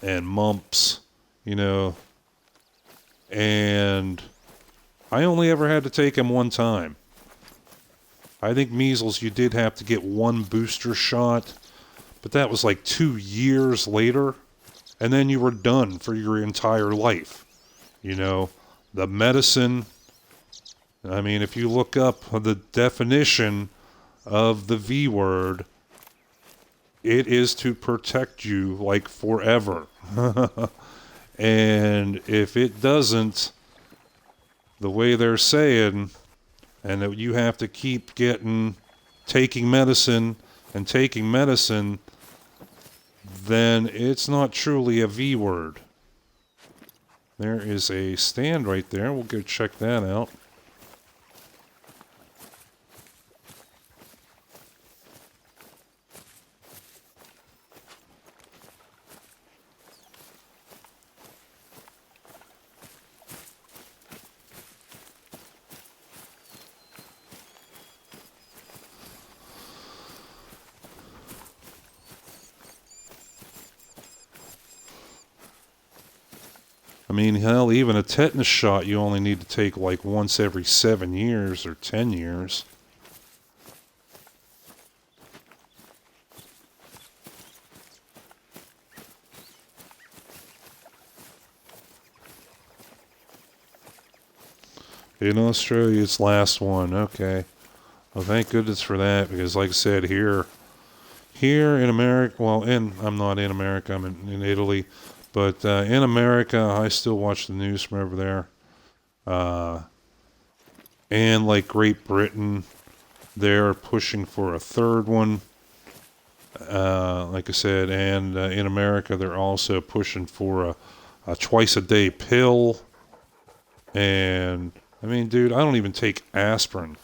and mumps, you know, and I only ever had to take them one time. I think measles, you did have to get one booster shot, but that was like 2 years later, and then you were done for your entire life. You know, the medicine, I mean, if you look up the definition of the V word, it is to protect you like forever. And if it doesn't, the way they're saying, and that you have to keep taking medicine, then it's not truly a V word. There is a stand right there. We'll go check that out. I mean, hell, even a tetanus shot you only need to take like once every 7 years or 10 years. In Australia, it's last one. Okay. Well, thank goodness for that, because like I said, here in America, well, I'm not in America, I'm in Italy, but in America, I still watch the news from over there. And like Great Britain, they're pushing for a third one. Like I said, and in America, they're also pushing for a twice-a-day pill. And, I mean, dude, I don't even take aspirin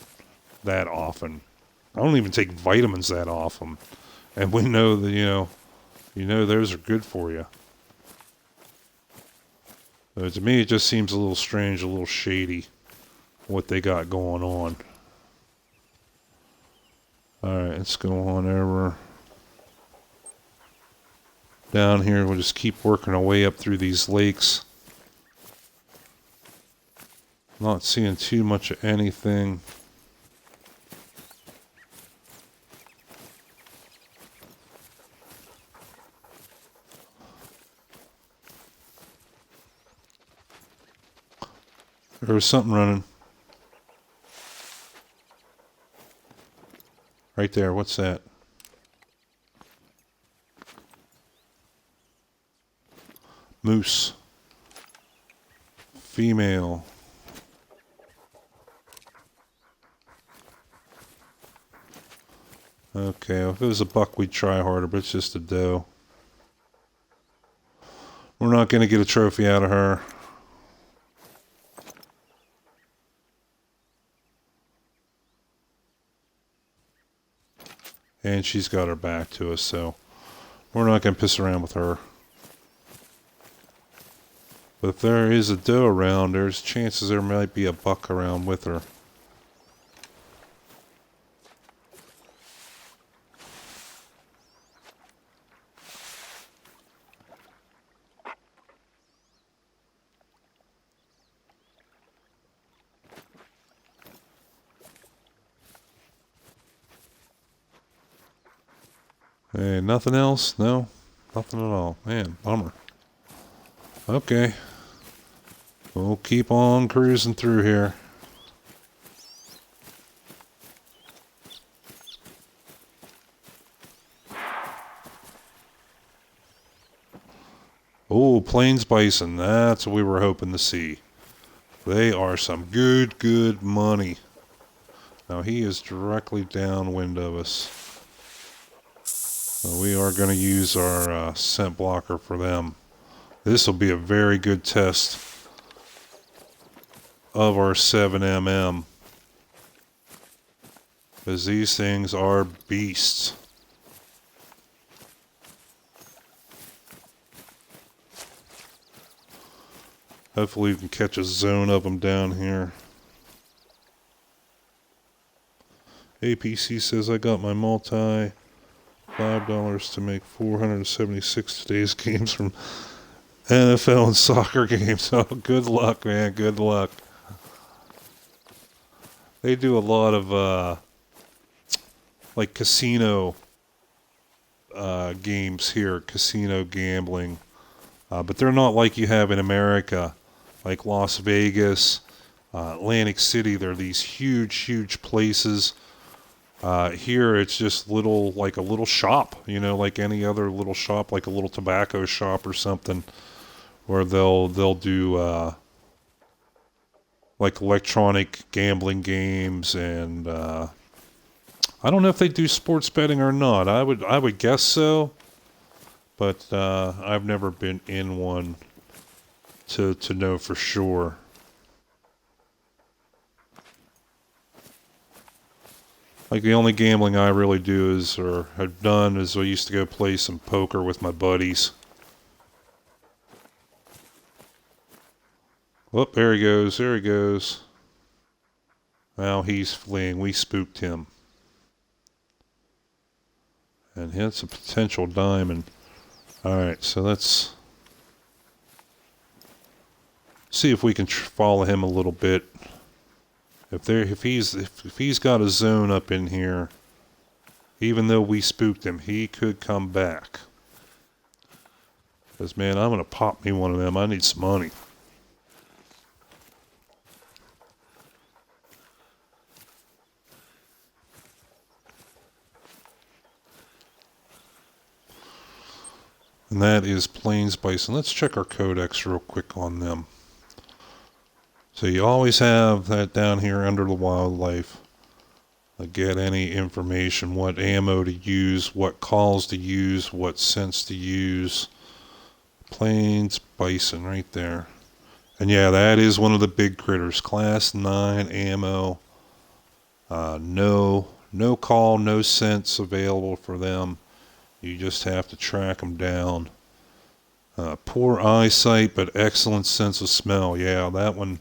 that often. I don't even take vitamins that often. And we know that, those are good for you. So to me, it just seems a little strange, a little shady, what they got going on. Alright, let's go on over. Down here, we'll just keep working our way up through these lakes. Not seeing too much of anything. There was something running. Right there, what's that? Moose. Female. Okay, if it was a buck, we'd try harder, but it's just a doe. We're not going to get a trophy out of her. And she's got her back to us, so we're not going to piss around with her. But if there is a doe around, there's chances there might be a buck around with her. Hey, nothing else? No? Nothing at all. Man, bummer. Okay. We'll keep on cruising through here. Oh, plains bison. That's what we were hoping to see. They are some good money. Now, he is directly downwind of us. So we are going to use our scent blocker for them. This will be a very good test of our 7mm. Because these things are beasts. Hopefully we can catch a zone of them down here. APC says I got my multi $5 to make 476 today's games from NFL and soccer games. Oh, good luck, man. Good luck. They do a lot of like casino games here, casino gambling. But they're not like you have in America, like Las Vegas, Atlantic City. They're these huge places. Here it's just like a little shop, like any other little shop, like a little tobacco shop or something, where they'll do like electronic gambling games, and I don't know if they do sports betting or not. I would guess so, but I've never been in one to know for sure. Like the only gambling I really do or have done is I used to go play some poker with my buddies. Oh, there he goes. There he goes. Now he's fleeing. We spooked him. And hits a potential diamond. Alright, so let's See if we can follow him a little bit. If he's got a zone up in here, even though we spooked him, he could come back. Because, man, I'm going to pop me one of them. I need some money. And that is Plains Bison. Let's check our codex real quick on them. So you always have that down here under the wildlife. Get any information, what ammo to use, what calls to use, what scents to use. Plains Bison right there. And yeah, that is one of the big critters. Class 9 ammo. No call, no scents available for them. You just have to track them down. Poor eyesight, but excellent sense of smell. Yeah, that one,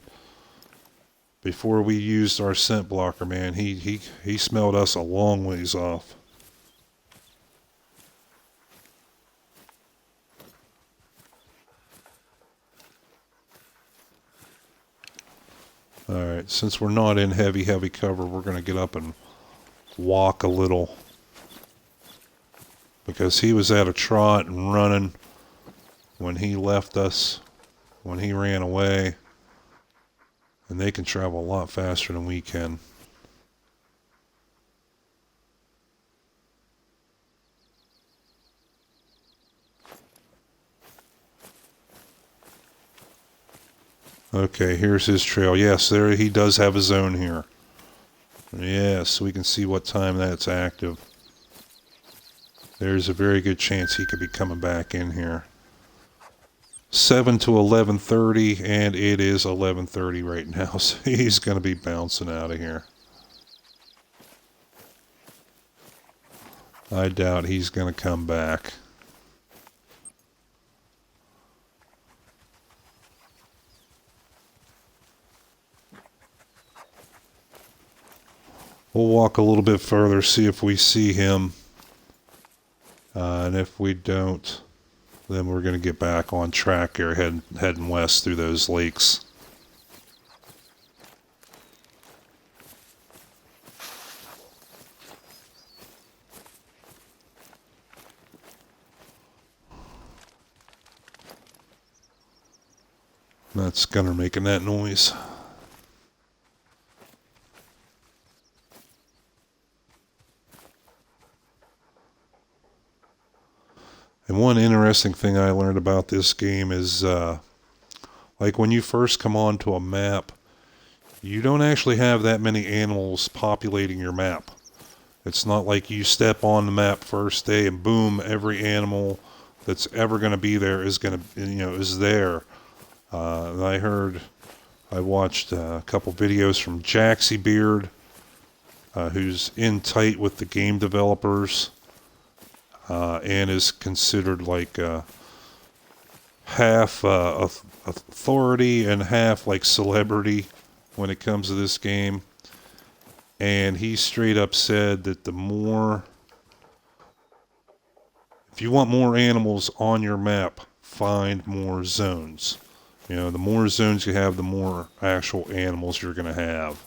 before we used our scent blocker, man, he smelled us a long ways off. Alright, since we're not in heavy cover, we're going to get up and walk a little. Because he was at a trot and running when he left us, when he ran away. And they can travel a lot faster than we can. Okay, here's his trail. Yes, there he does have a zone here. Yes, we can see what time that's active. There's a very good chance he could be coming back in here. 7 to 11:30, and it is 11:30 right now, so he's going to be bouncing out of here. I doubt he's going to come back. We'll walk a little bit further, see if we see him. And if we don't, then we're going to get back on track here, heading west through those lakes. That's Gunner making that noise. And one interesting thing I learned about this game is, like when you first come onto a map, you don't actually have that many animals populating your map. It's not like you step on the map first day and boom, every animal that's ever going to be there is is there. I watched a couple videos from Jaxie Beard, who's in tight with the game developers. And is considered like half authority and half like celebrity when it comes to this game. And he straight up said that if you want more animals on your map, find more zones. You know, the more zones you have, the more actual animals you're going to have.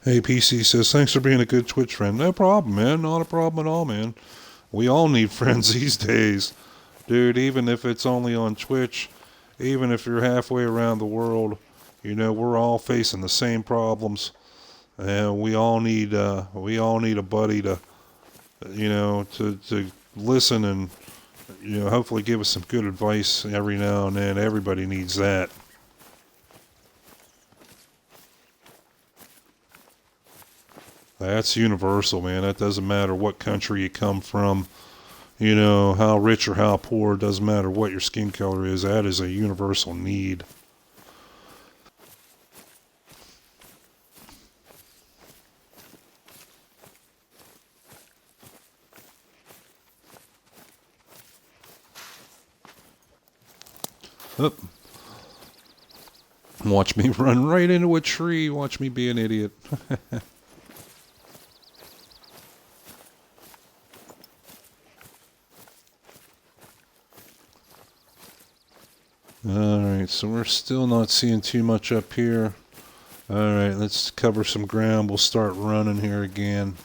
Hey, PC says, thanks for being a good Twitch friend. No problem, man. Not a problem at all, man. We all need friends these days. Dude, even if it's only on Twitch, even if you're halfway around the world, you know, we're all facing the same problems. And we all need a buddy to, you know, to listen and, you know, hopefully give us some good advice every now and then. Everybody needs that. That's universal, man. That doesn't matter what country you come from, you know, how rich or how poor. It doesn't matter what your skin color is. That is a universal need. Oh. Watch me run right into a tree. Watch me be an idiot. Alright, so we're still not seeing too much up here. Alright, let's cover some ground. We'll start running here again.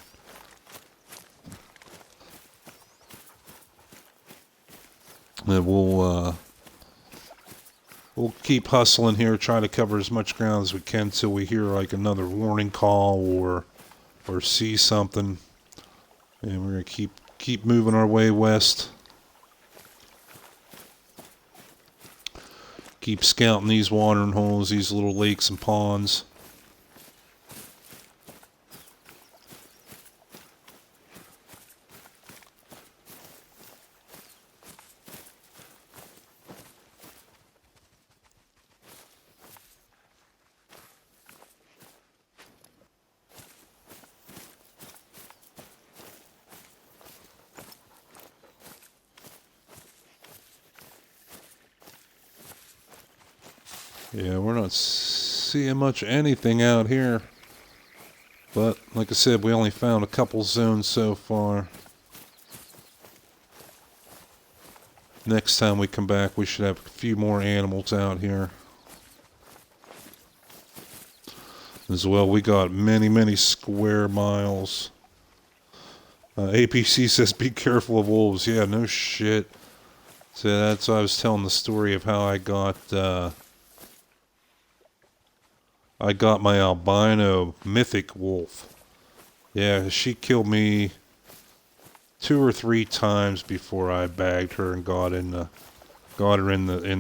And we'll keep hustling here, try to cover as much ground as we can till we hear like another warning call or see something. And we're gonna keep moving our way west. Keep scouting these watering holes, these little lakes and ponds. Yeah, we're not seeing much anything out here. But, like I said, we only found a couple zones so far. Next time we come back, we should have a few more animals out here. As well, we got many, many square miles. APC says, be careful of wolves. Yeah, no shit. So that's why I was telling the story of how I got my albino mythic wolf. Yeah, she killed me 2 or 3 times before I bagged her and got her in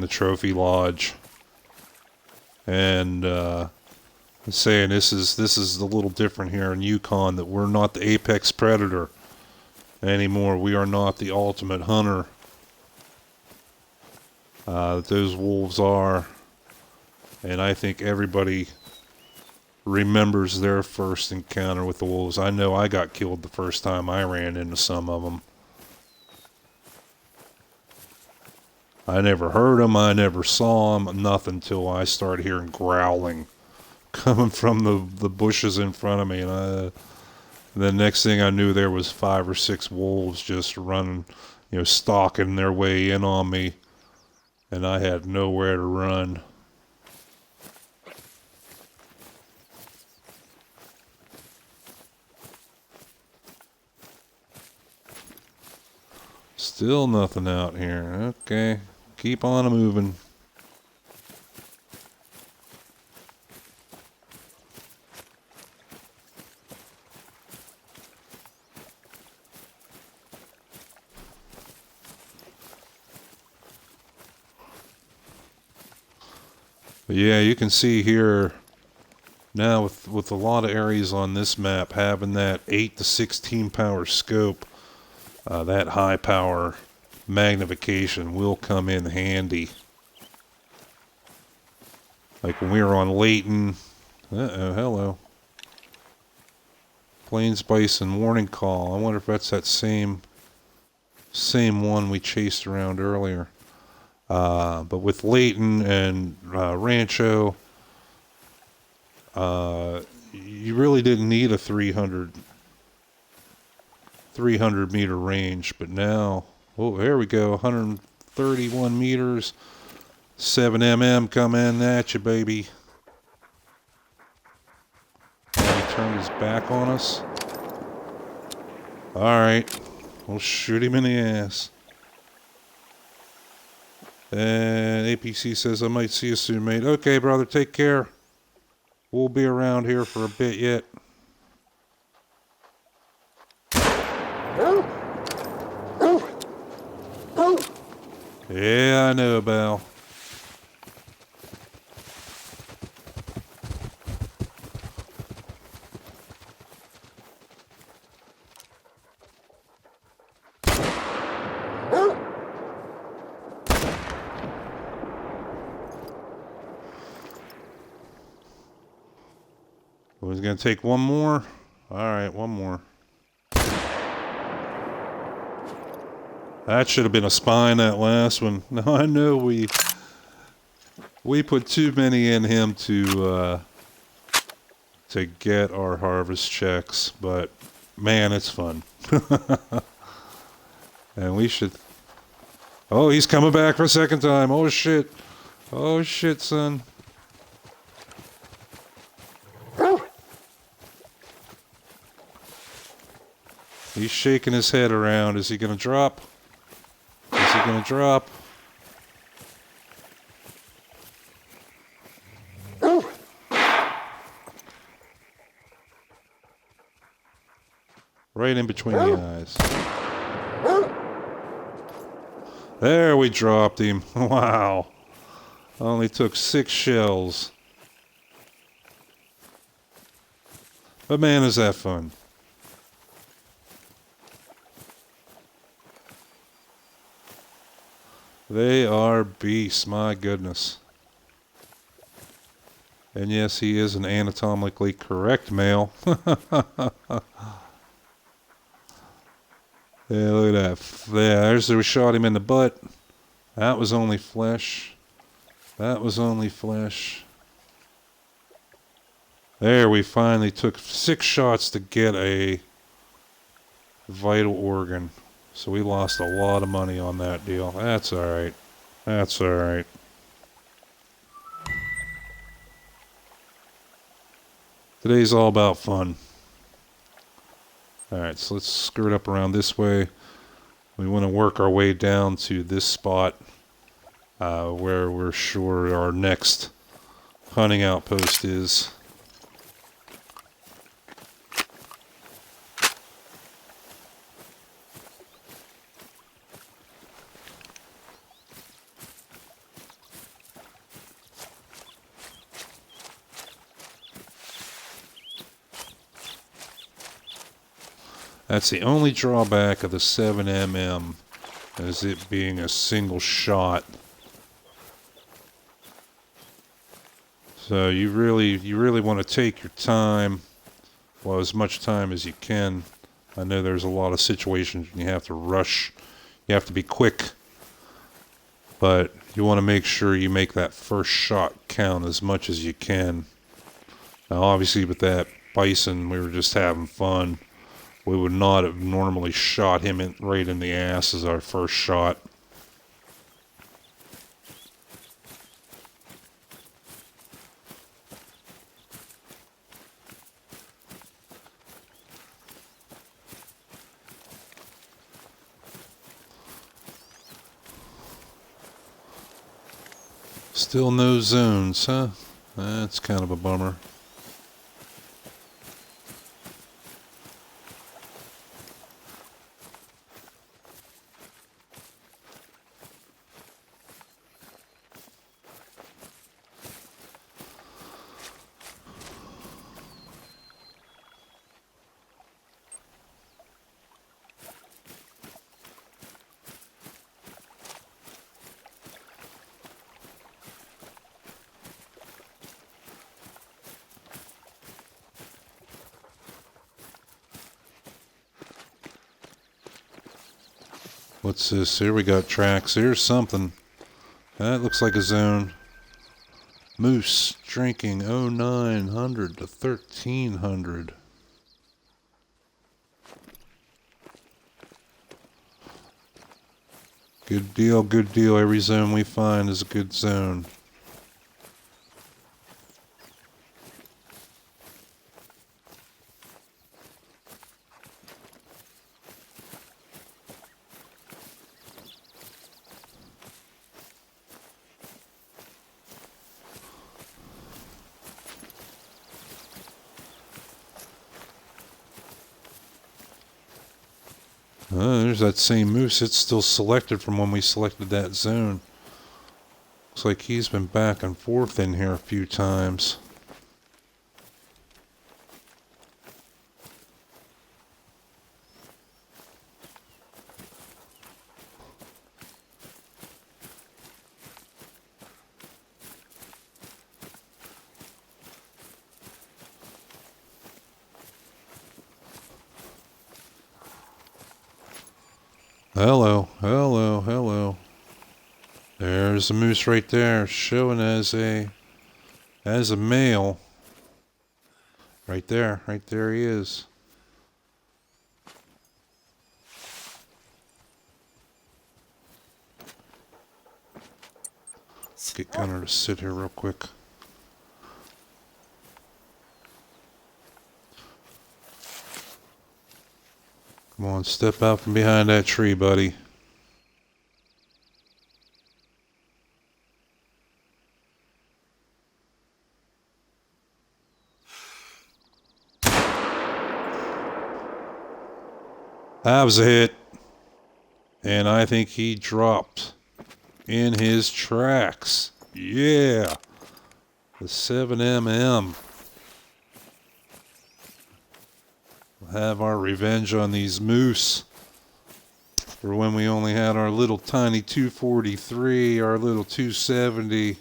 the trophy lodge. And I'm saying this is a little different here in YUKON, that we're not the apex predator anymore. We are not the ultimate hunter. Those wolves are, and I think everybody remembers their first encounter with the wolves. I know I got killed the first time I ran into some of them. I never heard them, I never saw them, nothing till I started hearing growling coming from the bushes in front of me, and the next thing I knew, there was 5 or 6 wolves just running, stalking their way in on me, and I had nowhere to run. Still nothing out here. Okay, keep on moving. But yeah, you can see here now with a lot of areas on this map having that 8 to 16 power scope. That high power magnification will come in handy. Like when we were on Layton. Uh-oh, hello. Plains bison warning call. I wonder if that's that same one we chased around earlier. But with Layton and Rancho, you really didn't need a 300 meter range, but now, oh, there we go, 131 meters, 7 mm coming at you, baby. And he turned his back on us. Alright, we'll shoot him in the ass. And APC says, I might see you soon, mate. Okay, brother, take care. We'll be around here for a bit yet. Yeah, I know, Bal. We're going to take one more. All right, one more. That should have been a spine, that last one. No, I know we We put too many in him to get our harvest checks, but man, it's fun. And we should... Oh, he's coming back for a second time. Oh, shit. Oh, shit, son. He's shaking his head around. Is he going to drop? Is he going to drop? Right in between the eyes. There, we dropped him. Wow. Only took 6 shells. But man, is that fun. They are beasts, my goodness. And yes, he is an anatomically correct male. Yeah, look at that. Yeah, there's we shot him in the butt. That was only flesh. That was only flesh. There, we finally took 6 shots to get a vital organ. So we lost a lot of money on that deal. That's alright. That's alright. Today's all about fun. Alright, so let's skirt up around this way. We want to work our way down to this spot where we're sure our next hunting outpost is. That's the only drawback of the 7mm, is it being a single shot. So you really want to take your time, well, as much time as you can. I know there's a lot of situations when you have to rush, you have to be quick, but you want to make sure you make that first shot count as much as you can. Now obviously with that bison, we were just having fun. We would not have normally shot him right in the ass as our first shot. Still no zones, huh? That's kind of a bummer. What's this? Here we got tracks. Here's something. That looks like a zone. Moose drinking 0900 to 1300. Good deal, good deal. Every zone we find is a good zone. There's that same moose. It's still selected from when we selected that zone. Looks like he's been back and forth in here a few times. Hello, hello, hello. There's a moose right there, showing as a male. Right there he is. Get Gunner to sit here real quick. Come on, step out from behind that tree, buddy. That was a hit. And I think he dropped in his tracks. Yeah. The 7mm. We'll have our revenge on these moose. For when we only had our little tiny 243, our little 270.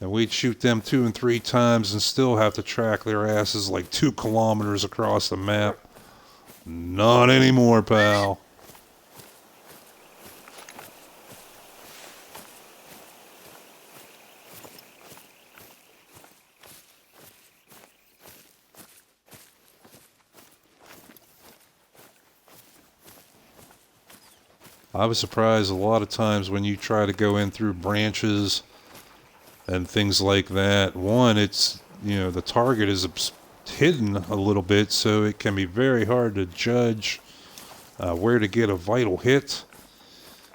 And we'd shoot them 2 and 3 times and still have to track their asses like 2 kilometers across the map. Not anymore, pal. I was surprised a lot of times when you try to go in through branches and things like that. One, it's, the target is hidden a little bit, so it can be very hard to judge where to get a vital hit.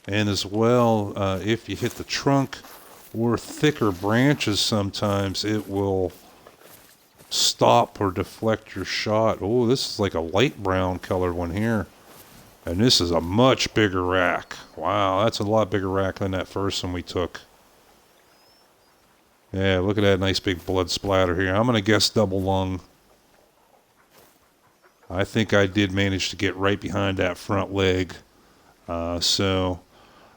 And as well, if you hit the trunk or thicker branches, sometimes it will stop or deflect your shot. Oh, this is like a light brown colored one here. And this is a much bigger rack. Wow, that's a lot bigger rack than that first one we took. Yeah, look at that nice big blood splatter here. I'm going to guess double lung. I think I did manage to get right behind that front leg. So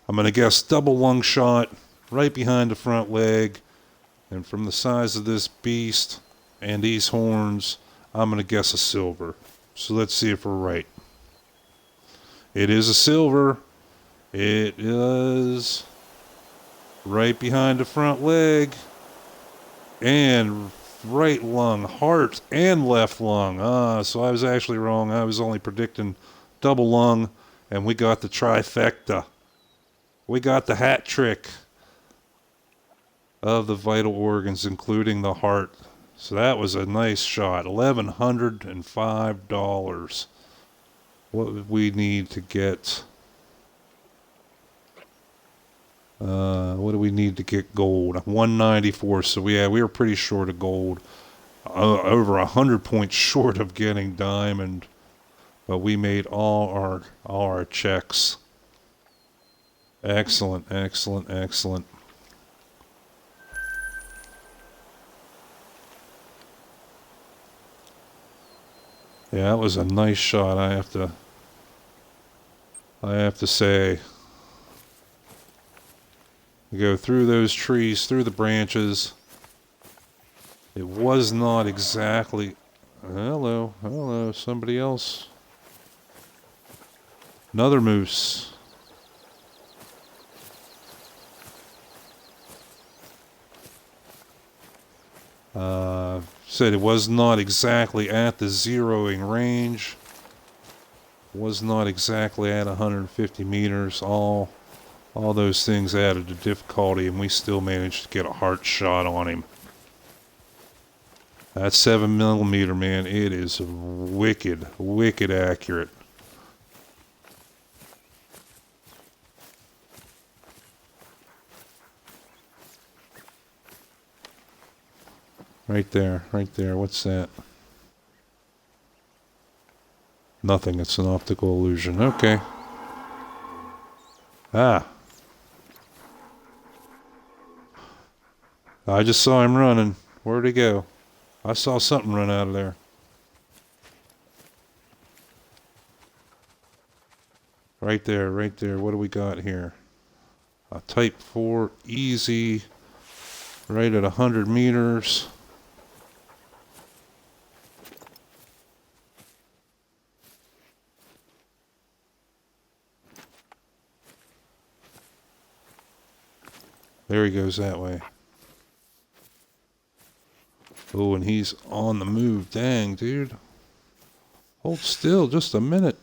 I'm going to guess double lung shot right behind the front leg. And from the size of this beast and these horns, I'm going to guess a silver. So let's see if we're right. It is a silver. It is right behind the front leg. And right lung, heart, and left lung. So I was actually wrong. I was only predicting double lung, and we got the trifecta. We got the hat trick of the vital organs, including the heart. So that was a nice shot. $1,105. What would we need to get? What do we need to get gold? 194. So we were pretty short of gold. Over 100 points short of getting diamond. But we made all our checks. Excellent, excellent, excellent. Yeah, that was a nice shot. I have to say. We go through those trees, through the branches. It was not exactly... Hello, hello, somebody else. Another moose. Said it was not exactly at the zeroing range. Was not exactly at 150 meters. All those things added to difficulty, and we still managed to get a heart shot on him. That 7mm, man, it is wicked, wicked accurate. Right there, right there. What's that? Nothing. It's an optical illusion. Okay. Ah. I just saw him running. Where'd he go? I saw something run out of there. Right there, right there. What do we got here? A Type 4 easy. Right at 100 meters. There he goes that way. Oh, and he's on the move. Dang, dude. Hold still just a minute.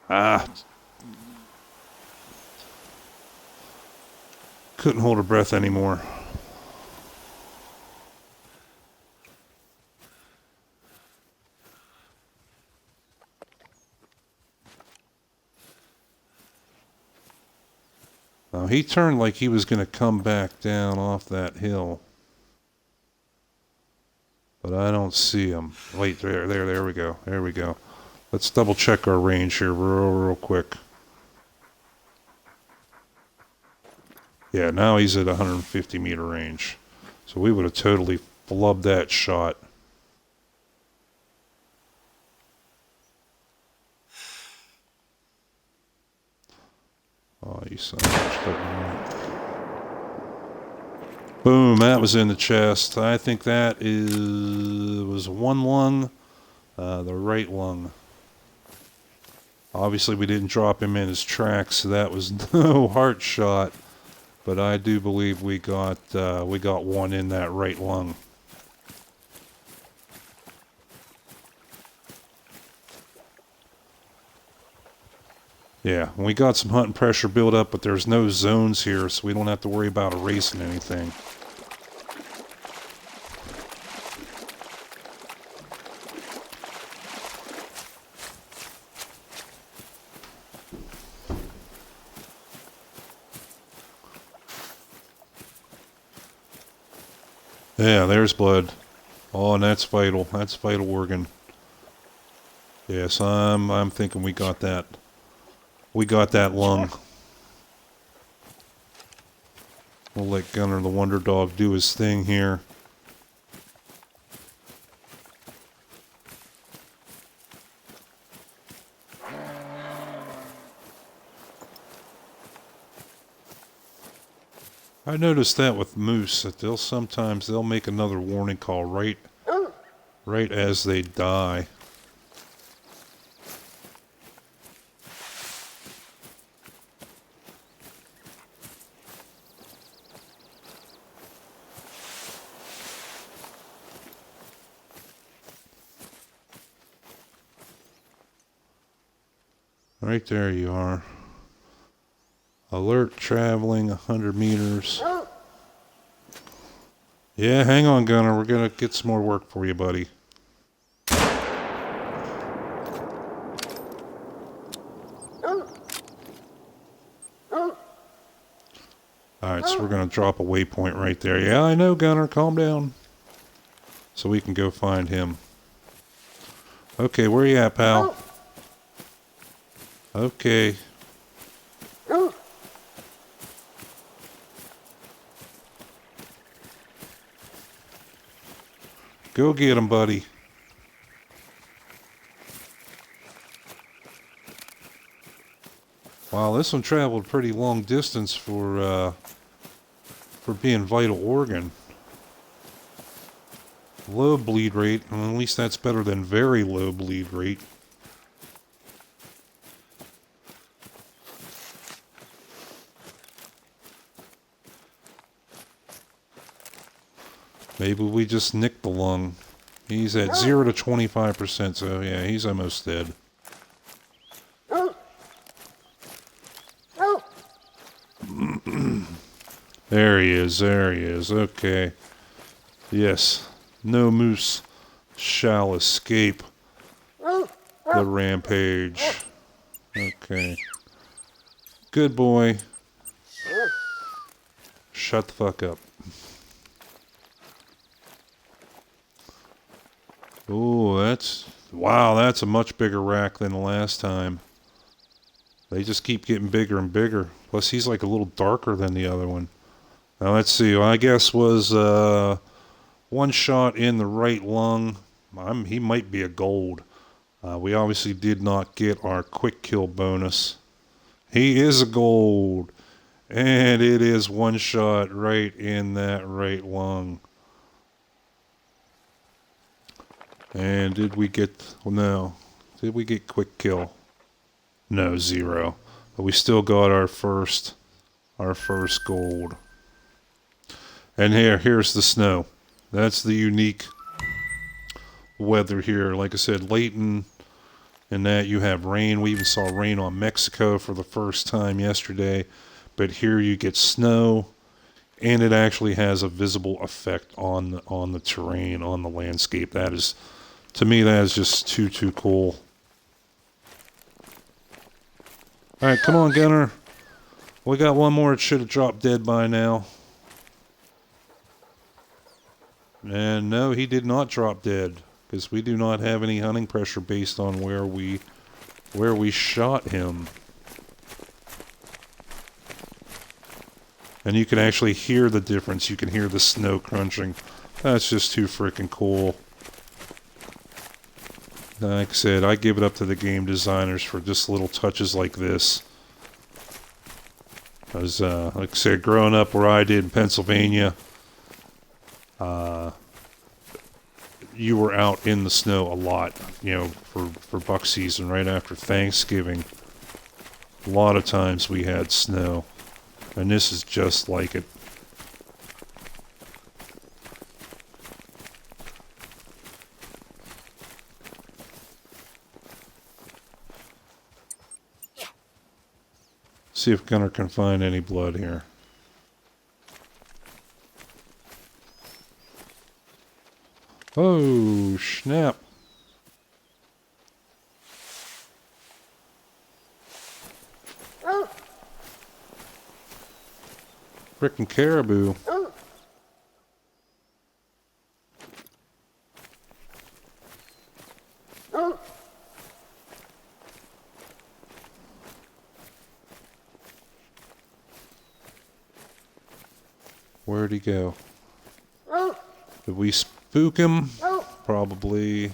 Ah. Couldn't hold her breath anymore. Now, he turned like he was going to come back down off that hill. But I don't see him. Wait, there we go. There we go. Let's double check our range here real quick. Yeah, now he's at 150 meter range. So we would have totally flubbed that shot. Oh, you son of a bitch. Boom, that was in the chest. I think that was one lung, the right lung. Obviously, we didn't drop him in his tracks, so that was no heart shot. But I do believe we got one in that right lung. Yeah, we got some hunting pressure built up, but there's no zones here, so we don't have to worry about erasing anything. Yeah, there's blood. Oh, and that's vital. That's vital organ. Yes, I'm thinking we got that. We got that lung. We'll let Gunner the Wonder Dog do his thing here. I noticed that with moose, that they'll make another warning call right as they die. Right there you are. Alert traveling 100 meters. Yeah, hang on, Gunner. We're going to get some more work for you, buddy. Alright, so we're going to drop a waypoint right there. Yeah, I know, Gunner. Calm down. So we can go find him. Okay, where you at, pal? Okay. Go get him, buddy. Wow, this one traveled pretty long distance for being vital organ. Low bleed rate, well, at least that's better than very low bleed rate. Maybe we just nicked the lung. He's at 0 to 25%, so yeah, he's almost dead. There he is, okay. Yes, no moose shall escape the rampage. Okay. Good boy. Shut the fuck up. Oh, that's a much bigger rack than the last time. They just keep getting bigger and bigger. Plus, he's like a little darker than the other one. Now, let's see. Well, I guess was one shot in the right lung. He might be a gold. We obviously did not get our quick kill bonus. He is a gold. And it is one shot right in that right lung. And did we get... Well, no. Did we get quick kill? No, 0. But we still got our first gold. And here's the snow. That's the unique weather here. Like I said, Layton and that you have rain. We even saw rain on Mexico for the first time yesterday. But here you get snow, and it actually has a visible effect on the terrain, on the landscape. That is, to me, that is just too cool. All right, come on, Gunner. We got one more. It should have dropped dead by now. And no, he did not drop dead, because we do not have any hunting pressure based on where we shot him. And you can actually hear the difference. You can hear the snow crunching. That's just too freaking cool. Like I said, I give it up to the game designers for just little touches like this. As like I said, growing up where I did in Pennsylvania, you were out in the snow a lot, you know, for buck season right after Thanksgiving. A lot of times we had snow, and this is just like it. See if Gunner can find any blood here. Oh, snap. Frickin' caribou. Where'd he go? Did we spook him? Probably.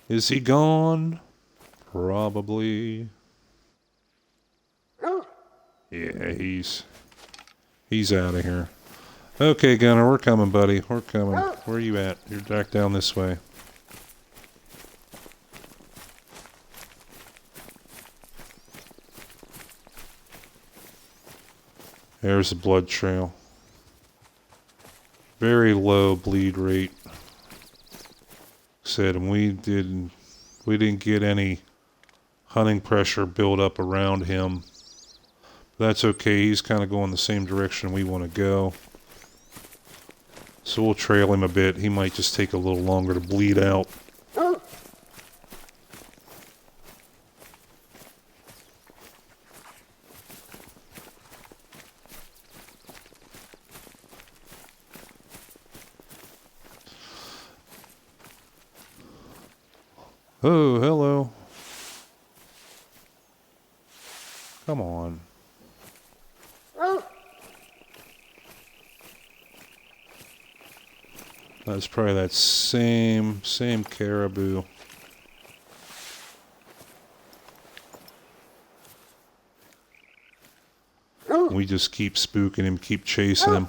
Is he gone? Probably. Yeah, he's out of here. Okay, Gunner, we're coming, buddy. We're coming. Where are you at? You're back down this way. There's the blood trail. Very low bleed rate. Said, and we didn't get any hunting pressure build up around him. That's okay. He's kind of going the same direction we want to go. So we'll trail him a bit. He might just take a little longer to bleed out. Oh, hello. Come on. That's probably that same caribou. We just keep spooking him, keep chasing him.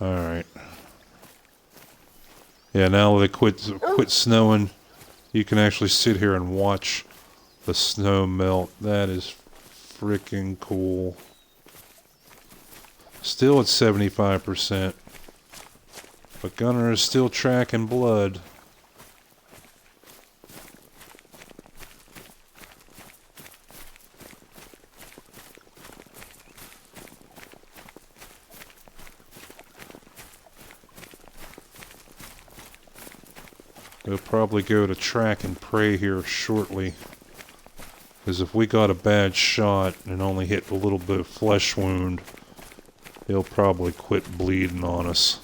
Alright. Yeah, now they quit snowing. You can actually sit here and watch the snow melt. That is freaking cool. Still at 75%. But Gunner is still tracking blood. We'll probably go to track and pray here shortly. Because if we got a bad shot and only hit a little bit of flesh wound, he'll probably quit bleeding on us.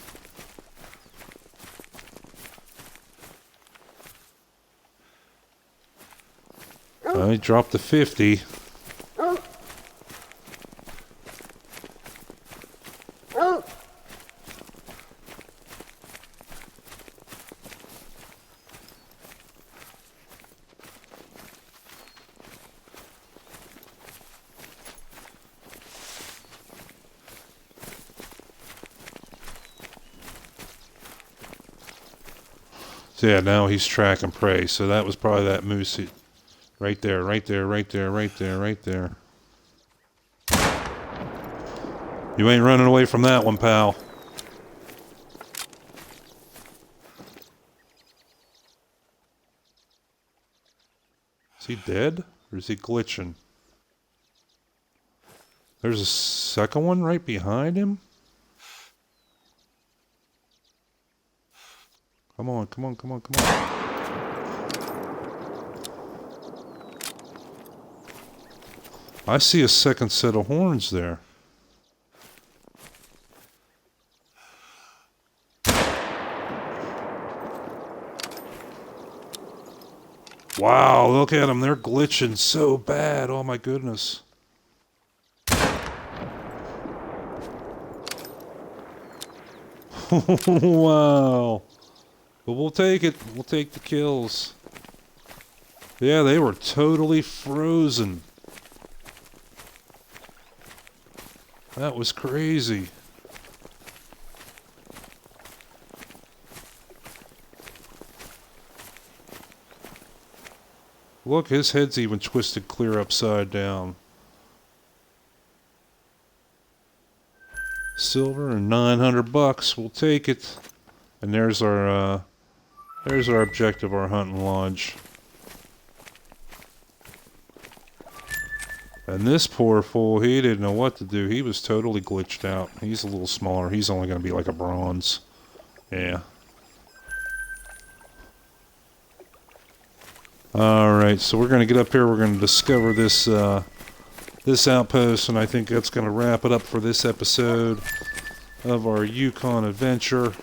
I dropped to 50. So yeah, now he's tracking prey. So that was probably that moose. Right there, right there, right there, right there, right there. You ain't running away from that one, pal. Is he dead? Or is he glitching? There's a second one right behind him? Come on, come on, come on, come on. I see a second set of horns there. Wow, look at them. They're glitching so bad. Oh my goodness. Wow. But we'll take it. We'll take the kills. Yeah, they were totally frozen. That was crazy. Look, his head's even twisted clear upside down. Silver and 900 bucks. We'll take it. And there's our objective, our hunting lodge. And this poor fool, he didn't know what to do. He was totally glitched out. He's a little smaller. He's only going to be like a bronze. Yeah. Alright, so we're going to get up here. We're going to discover this this outpost. And I think that's going to wrap it up for this episode of our Yukon adventure.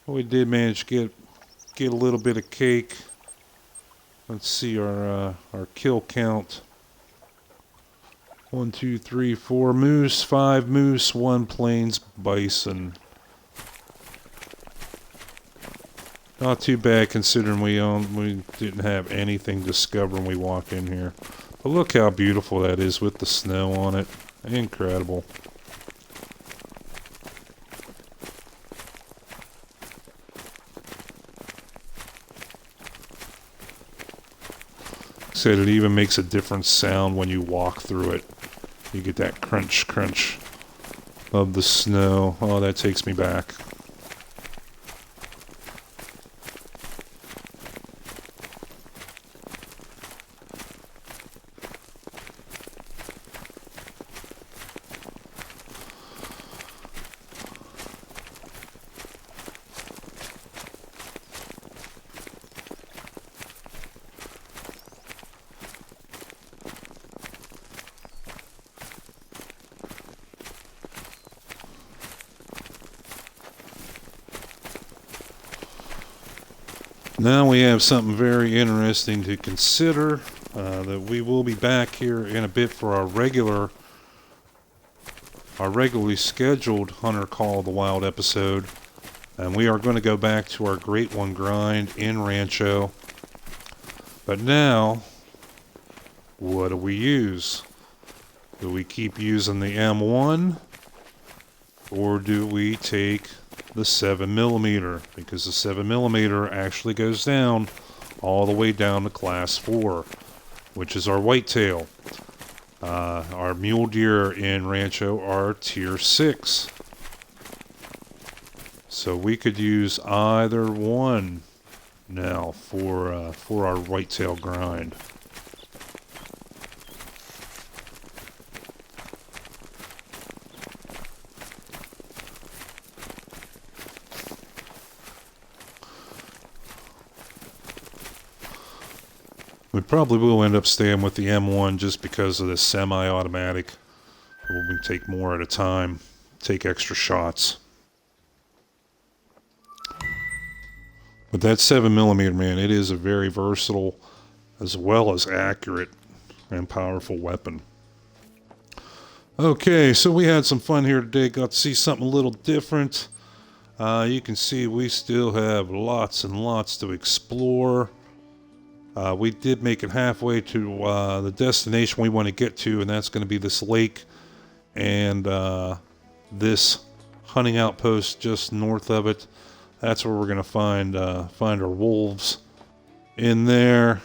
We did manage to get a little bit of cake. Let's see our kill count. 1, 2, 3, 4 moose, 5 moose, 1 plains bison. Not too bad considering we didn't have anything discovered when we walked in here. But look how beautiful that is with the snow on it. Incredible. Said it even makes a different sound when you walk through it. You get that crunch crunch of the snow. Oh, that takes me back. Now we have something very interesting to consider, that we will be back here in a bit for our regularly scheduled Hunter Call of the Wild episode, and we are going to go back to our Great One grind in Rancho. But now, what do we use? Do we keep using the M1, or do we take the 7mm, because the 7mm actually goes down all the way down to class 4, which is our whitetail. Our mule deer in Rancho are tier 6. So we could use either one now for our whitetail grind. We probably will end up staying with the M1 just because of the semi-automatic. We can take more at a time, take extra shots. But that 7mm, man, it is a very versatile as well as accurate and powerful weapon. Okay, so we had some fun here today. Got to see something a little different. You can see we still have lots and lots to explore. We did make it halfway to the destination we want to get to, and that's going to be this lake and this hunting outpost just north of it. That's where we're gonna find our wolves in there.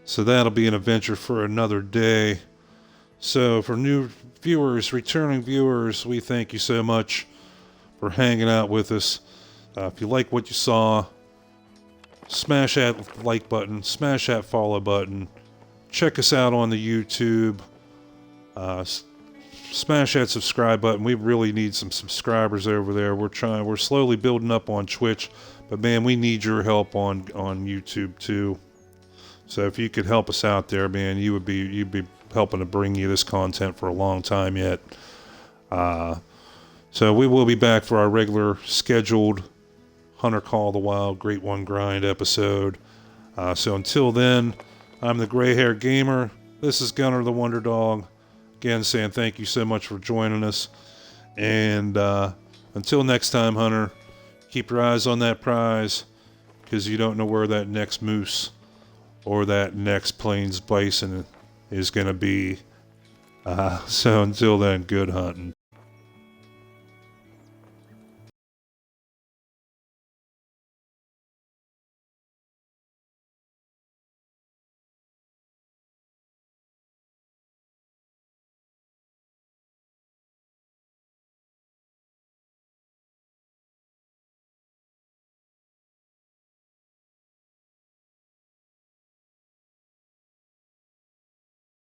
So that'll be an adventure for another day. So for new viewers, returning viewers, we thank you so much for hanging out with us. If you like what you saw, smash that like button, smash that follow button. Check us out on the YouTube. Smash that subscribe button. We really need some subscribers over there. We're slowly building up on Twitch, but man, we need your help on YouTube too. So if you could help us out there, man, you'd be helping to bring you this content for a long time yet. So we will be back for our regular scheduled Hunter Call of the Wild Great One Grind episode. So until then, I'm the Gray Hair Gamer. This is Gunner the Wonder Dog. Again, saying thank you so much for joining us. And until next time, Hunter, keep your eyes on that prize, because you don't know where that next moose or that next plains bison is going to be. So until then, good hunting.